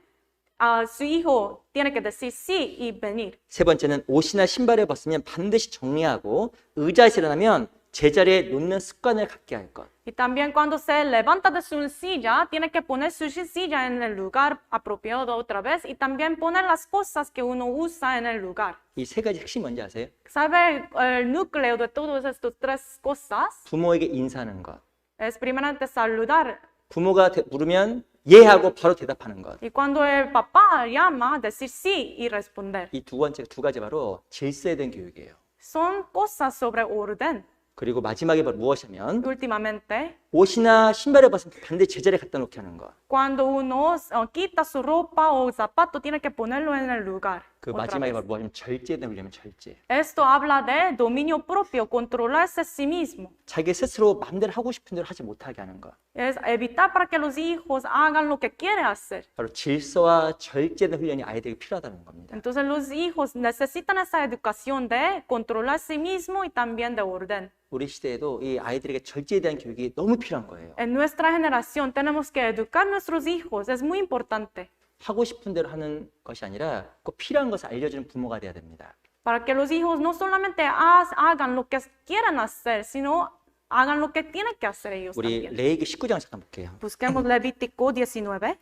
a su hijo tiene que decir sí y venir. 세 번째는 옷이나 신발을 벗으면 반드시 정리하고 의자에서 일어나면 제자리에 놓는 습관을 갖게 할 것. Y también cuando se levanta de su silla, tiene que poner su silla en el lugar apropiado otra vez y también poner las cosas que uno usa en el lugar. 이 세 가지 핵심이 뭔지 아세요? ¿Sabe el núcleo de todas estas 3 cosas? 부모에게 인사하는 것. Es primeramente saludar. 부모가 부르면 예 하고 바로 대답하는 것. Y cuando el papá llama, decir sí y responder. 이 두 번째 두 가지 바로 질서에 대한 교육이에요. Son cosas sobre orden. 그리고 마지막에 바로 무엇이냐면 Últimamente, 옷이나 신발을 벗으면 반드시 제자리에 갖다 놓게 하는 것. cuando uno quita su ropa o zapato, tiene que ponerlo en el lugar. 그 otra 마지막에 vez. 바로 무엇이냐면 절제에 대한 훈련이면 절제. Esto habla de dominio propio, controlarse a sí mismo. 자기 스스로 마음대로 하고 싶은 대로 하지 못하게 하는 것. Es evitar para que los hijos hagan lo que quieren hacer. 바로 질서와 절제에 대한 훈련이 아이들에게 필요하다는 겁니다. Entonces los hijos necesitan esa educación de controlar a sí mismo y también de orden. 우리 시대에도 이 아이들에게 절제에 대한 교육이 너무 필요한 거예요. En nuestra generación tenemos que educar a nuestros hijos, es muy importante. 하고 싶은 대로 하는 것이 아니라 꼭 필요한 것을 알려주는 부모가 돼야 됩니다. Para que los hijos no solamente hagan lo que quieren hacer, sino hagan lo que tienen que hacer ellos 우리 también. 레위기 19장 잠깐 볼게요. Busquemos Levítico 19.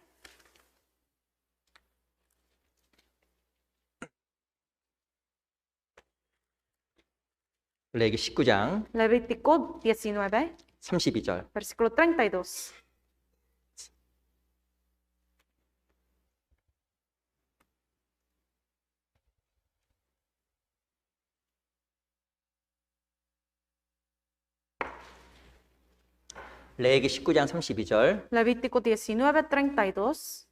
레위기 19장 Levítico 19, 32절. versículo 32. 레위기 19장 32절. Levítico 19, 32.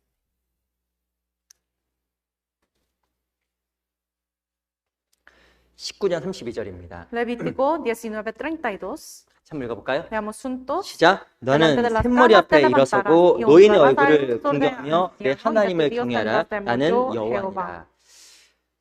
(19장 32절입니다) Levítico 19, 32. 한번 읽어볼까요? Veamos juntos. 시작. 너는 샘머리 앞에 일어서고 노인의 얼굴을 궁경하며 내 하나님을 경외하라. 나는 여호와니라.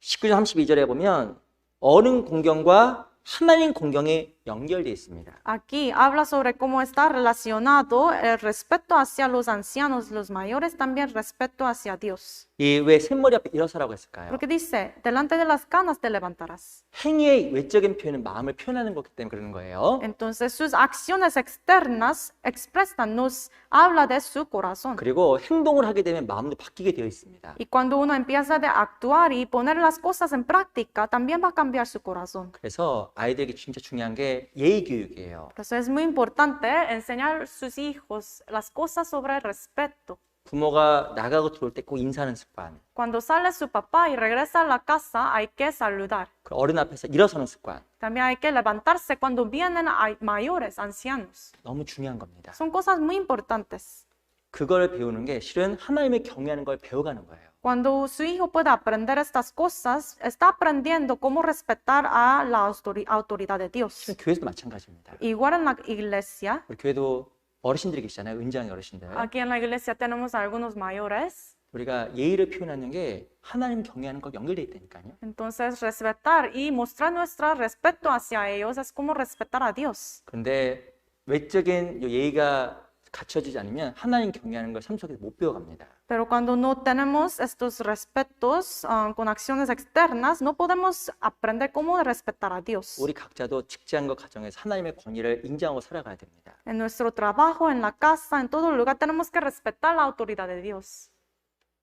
19장 32절에 보면 어른 공경과 하나님 공경이 연결되어 있습니다. Aquí habla sobre cómo está relacionado el respeto hacia los ancianos, los mayores, también respeto hacia Dios. 이 왜 샘머리 앞에 일어서라고 했을까요? Porque dice, delante de las canas te levantarás. 행위의 외적인 표현은 마음을 표현하는 거기 때문에 그러는 거예요. Entonces sus acciones externas expresan, nos habla de su corazón. 그리고 행동을 하게 되면 마음도 바뀌게 되어 있습니다. Y cuando uno empieza a actuar y poner las cosas en práctica, también va a cambiar su corazón. 그래서 아이들에게 진짜 중요한 게 예의 교육이에요. Por eso es muy importante enseñar a sus hijos las cosas sobre el respeto. 부모가 나가고 들어올 때 꼭 인사하는 습관. Cuando sale su papá y regresa a la casa, hay que saludar. 그 어른 앞에서 일어서는 습관. También hay que levantarse cuando vienen mayores, ancianos. 너무 중요한 겁니다. Son cosas muy importantes. 그걸 배우는 게 실은 하나님을 경외하는 걸 배워가는 거예요. Cuando su hijo puede aprender estas cosas, está aprendiendo cómo respetar a la autoridad de Dios. 실은 교회도 마찬가지입니다. Igual en la iglesia, 우리 교회도 어르신들이 계시잖아요. 은장의 어르신들. aquí en la iglesia tenemos algunos mayores. 우리가 예의를 표현하는 게 하나님 경외하는 거 연결돼 있다니까요. Entonces, respetar y mostrar nuestro respeto hacia ellos es como respetar a Dios. 그런데 외적인 예의가 갖춰지지 않으면 하나님 경외하는 걸 삶 속에서 못 배워갑니다. Pero cuando no tenemos estos respetos con acciones externas, no podemos aprender cómo respetar a Dios. 우리 각자도 직장과 가정에서 하나님의 권위를 인정하고 살아가야 됩니다. En nuestro trabajo, en la casa, en todo lugar, tenemos que respetar la autoridad de Dios.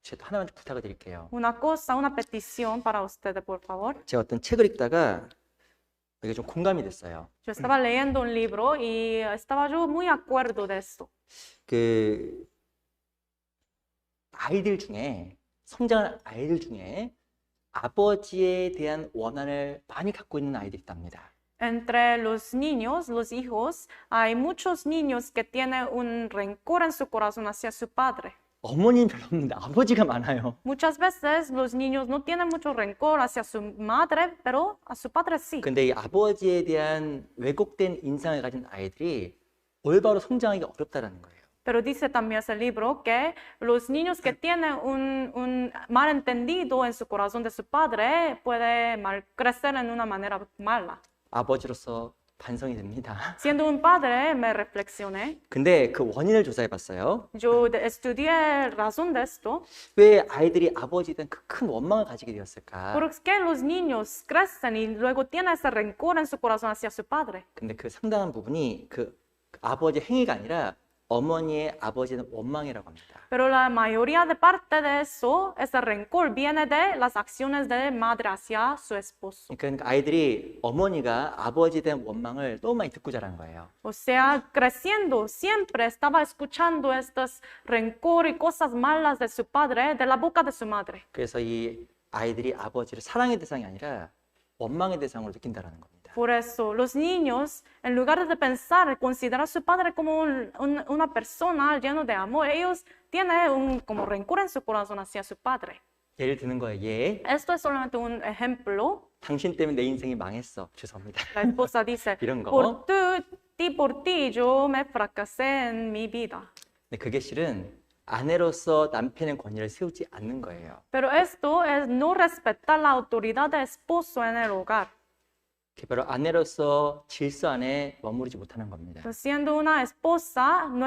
제가 하나만 좀 부탁을 드릴게요. Una cosa, una petición para ustedes, por favor. 제가 어떤 책을 읽다가 이게 좀 공감이 됐어요. Yo estaba leyendo un libro y estaba yo muy de acuerdo de esto. 그 아이들 중에 성장하는 아이들 중에 아버지에 대한 원한을 많이 갖고 있는 아이들이 있답니다. Entre los niños, los hijos, hay muchos niños que tienen un rencor en su corazón hacia su padre. 어머니는 별로 없는데 아버지가 많아요. Muchas veces los niños no tienen mucho rencor hacia su madre, pero a su padre sí. 근데 이 아버지에 대한 왜곡된 인상을 가진 아이들이 올바로 성장하기가 어렵다라는 거예요. Pero dice también ese libro que los niños que tienen un malentendido en su corazón de su padre pueden crecer en una manera mala. 아버지로서 반성이 됩니다. Siendo un padre, me reflexioné. 근데 그 원인을 조사해 봤어요. Yo estudié razón de esto. 왜 아이들이 아버지에 대한 그 큰 원망을 가지게 되었을까? ¿Por qué los niños crecen y luego tienen ese rencor en su corazón hacia su padre? 근데 그 상당한 부분이 그 아버지의 행위가 아니라 어머니의 아버지에 대한 원망이라고 합니다. Pero la mayoría de parte de eso, ese rencor viene de las acciones de madre hacia su esposo. 그러니까 아이들이 어머니가 아버지에 대한 원망을 너무 많이 듣고 자란 거예요. O sea, creciendo, siempre estaba escuchando estos rencor y cosas malas de su padre, de la boca de su madre. 그래서 이 아이들이 아버지를 사랑의 대상이 아니라 원망의 대상으로 느낀다라는 겁니다. Por eso, los niños, en lugar de pensar, considerar a su padre como una persona llena de amor, ellos tienen como rencor en su corazón hacia su padre. 예를 드는 거예요. 얘, Esto es solamente un ejemplo. 당신 때문에 내 인생이 망했어. 죄송합니다. La esposa dice, 이런 거. por ti, yo me fracasé en mi vida. 근데 그게 실은 아내로서 남편의 권위를 세우지 않는 거예요. Pero esto es no respetar la autoridad de esposo en el hogar. 그게 바로 아내로서 질서 안에 머무르지 못하는 겁니다. Siendo una esposa, no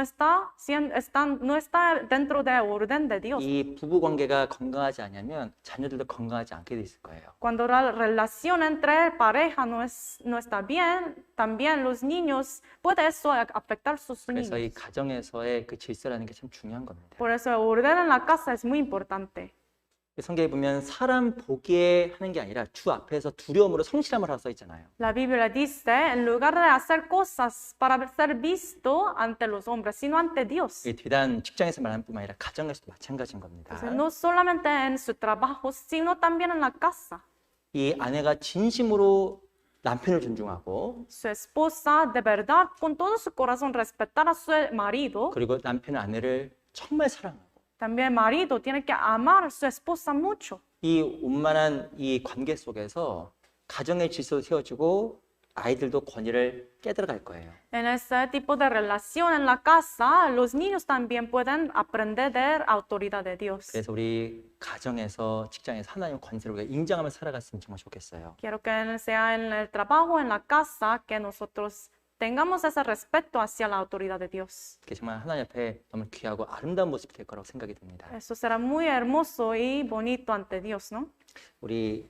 está dentro del orden de Dios. 이 부부 관계가 건강하지 않으면 자녀들도 건강하지 않게 돼 있을 거예요. Cuando la relación entre pareja no está bien, también los niños, puede eso afectar sus 그래서 이 niños. 가정에서의 그 질서라는 게 참 중요한 겁니다. Por eso el orden en la casa es muy importante. 성경에 보면 사람 보기에 하는 게 아니라 주 앞에서 두려움으로 성실함을 하라 써 있잖아요. La Biblia dice, en lugar de hacer cosas para ser visto ante los hombres, sino ante Dios. 이게 비단 직장에서 말하는 뿐만 아니라 가정에서도 마찬가지인 겁니다. Entonces, no solamente en su trabajo, sino también en la casa. 이 아내가 진심으로 남편을 존중하고 Su esposa, de verdad, con todo su corazón, respetar a su marido. 그리고 남편은 아내를 정말 사랑하고 También el marido tiene que amar a su esposa mucho. 이 원만한 이 관계 속에서 가정의 질서도 세워지고 아이들도 권위를 깨달아갈 거예요. En ese tipo de relación en la casa, los niños también pueden aprender de la autoridad de Dios. 그래서 우리 가정에서 직장에서 하나님 권세를 우리가 인정하며 살아갔으면 정말 좋겠어요. Quiero que sea en el trabajo, en la casa, que nosotros tengamos ese respeto hacia la autoridad de Dios. 그게 정말 하나님 앞에 너무 귀하고 아름다운 모습이 될 거라고 생각이 듭니다. Eso será muy hermoso y bonito ante Dios, ¿no? 우리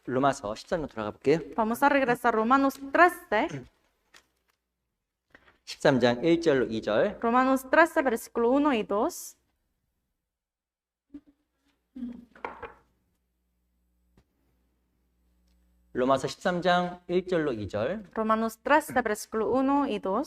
로마서 13장 돌아가 볼게요. Vamos a regresar a Romanos 13. 13장 1절로 2절. Romanos 13, versículo 1 y 2. 로마서 13장 1절로 2절. Romanos 13, versículo 1 y 2.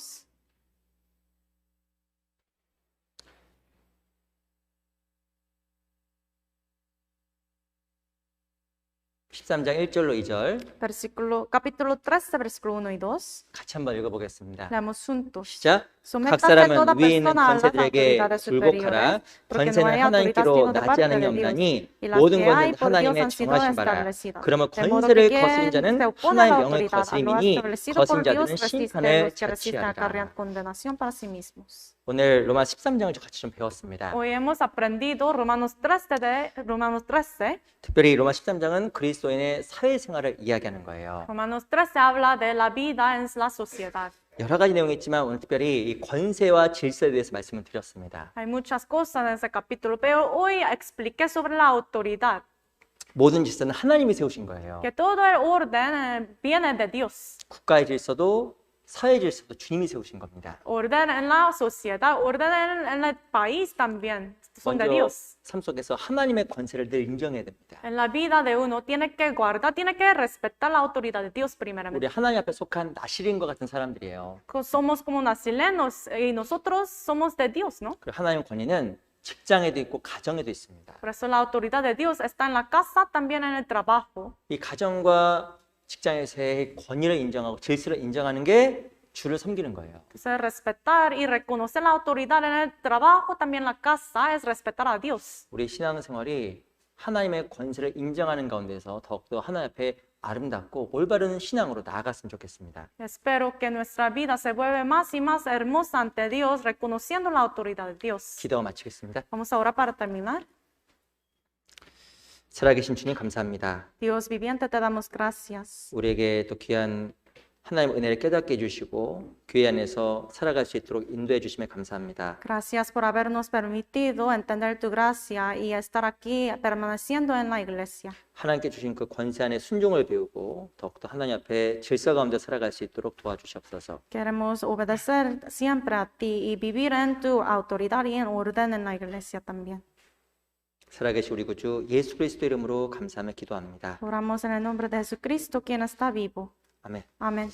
(13장 1절로 2절) Capítulo 13, versículo 1 y 2. 같이 한번 읽어보겠습니다. Leamos juntos. 시작. 각 Sométase 사람은 toda 위에 있는 persona a las 권세들에게 autoridades 굴복하라. superiores, porque no 권세는 hay autoridad 하나님께로 sino de 나지 parte 않음이 de Dios, 없나니 y las 모든 que hay 것은 por Dios 하나님의 han sido 정하신 바라. establecidas. 그러면 De modo 권세를 que 거스린 quien 자는 se opone a 하나님의 la 명을 autoridad, a lo 거스림이니 establecido por 거스린 Dios, 자들은 resiste 심판을 los que resisten 자취하리라. acarrean condenación para sí mismos. 오늘 로마 13장을 같이 좀 배웠습니다. Hoy hemos aprendido Romanos 13. 특별히 로마 13장은 그리스도인의 사회생활을 이야기하는 거예요. Romanos 13 habla de la vida en la sociedad. 여러 가지 내용이 있지만 오늘 특별히 이 권세와 질서에 대해서 말씀을 드렸습니다. Hay muchas cosas en ese capítulo, pero hoy expliqué sobre la autoridad. 모든 질서는 하나님이 세우신 거예요. Que todo el orden viene de Dios. 국가의 질서도 사회 질서도 주님이 세우신 겁니다. Orden en la sociedad, orden en el país también. son de 먼저 Dios. 삶 속에서 하나님의 권세를 늘 인정해야 됩니다. En la vida de uno tiene que guardar, tiene que respetar la autoridad de Dios 우리 primeramente. 하나님 앞에 속한 나실인과 같은 사람들이에요. Somos como nacilenos y nosotros somos de Dios, ¿no? 그리고 하나님 권위는 직장에도 있고 가정에도 있습니다. Por eso la autoridad de Dios está en la casa, también en el trabajo. 이 가정과 직장에서의 권위를 인정하고 질서를 인정하는 게 주를 섬기는 거예요. Entonces, respetar y reconocer la autoridad en el trabajo, también la casa, es respetar a Dios. 우리 신앙생활이 하나님의 권세를 인정하는 가운데서 더욱더 하나님 앞에 아름답고 올바른 신앙으로 나아갔으면 좋겠습니다. Espero que nuestra vida se vuelva más y más hermosa ante Dios, reconociendo la autoridad de Dios. 기도가 마치겠습니다. Vamos a orar para terminar. 살아계신 주님 감사합니다. Dios viviente, te damos gracias. 우리에게 또 귀한 하나님의 은혜를 깨닫게 해주시고 교회 안에서 살아갈 수 있도록 인도해 주심에 감사합니다. Gracias por habernos permitido entender tu gracia y estar aquí permaneciendo en la iglesia. 하나님께 주신 그 권세 안에 순종을 배우고 더욱더 하나님 앞에 질서 가운데 살아갈 수 있도록 도와주시옵소서. Queremos obedecer siempre a ti y vivir en tu autoridad y en orden en la iglesia también. 살아계신 우리 구주 예수 그리스도 이름으로 감사하며 기도합니다. Oramos en el nombre de Jesucristo, quien está vivo. 아멘. Amén.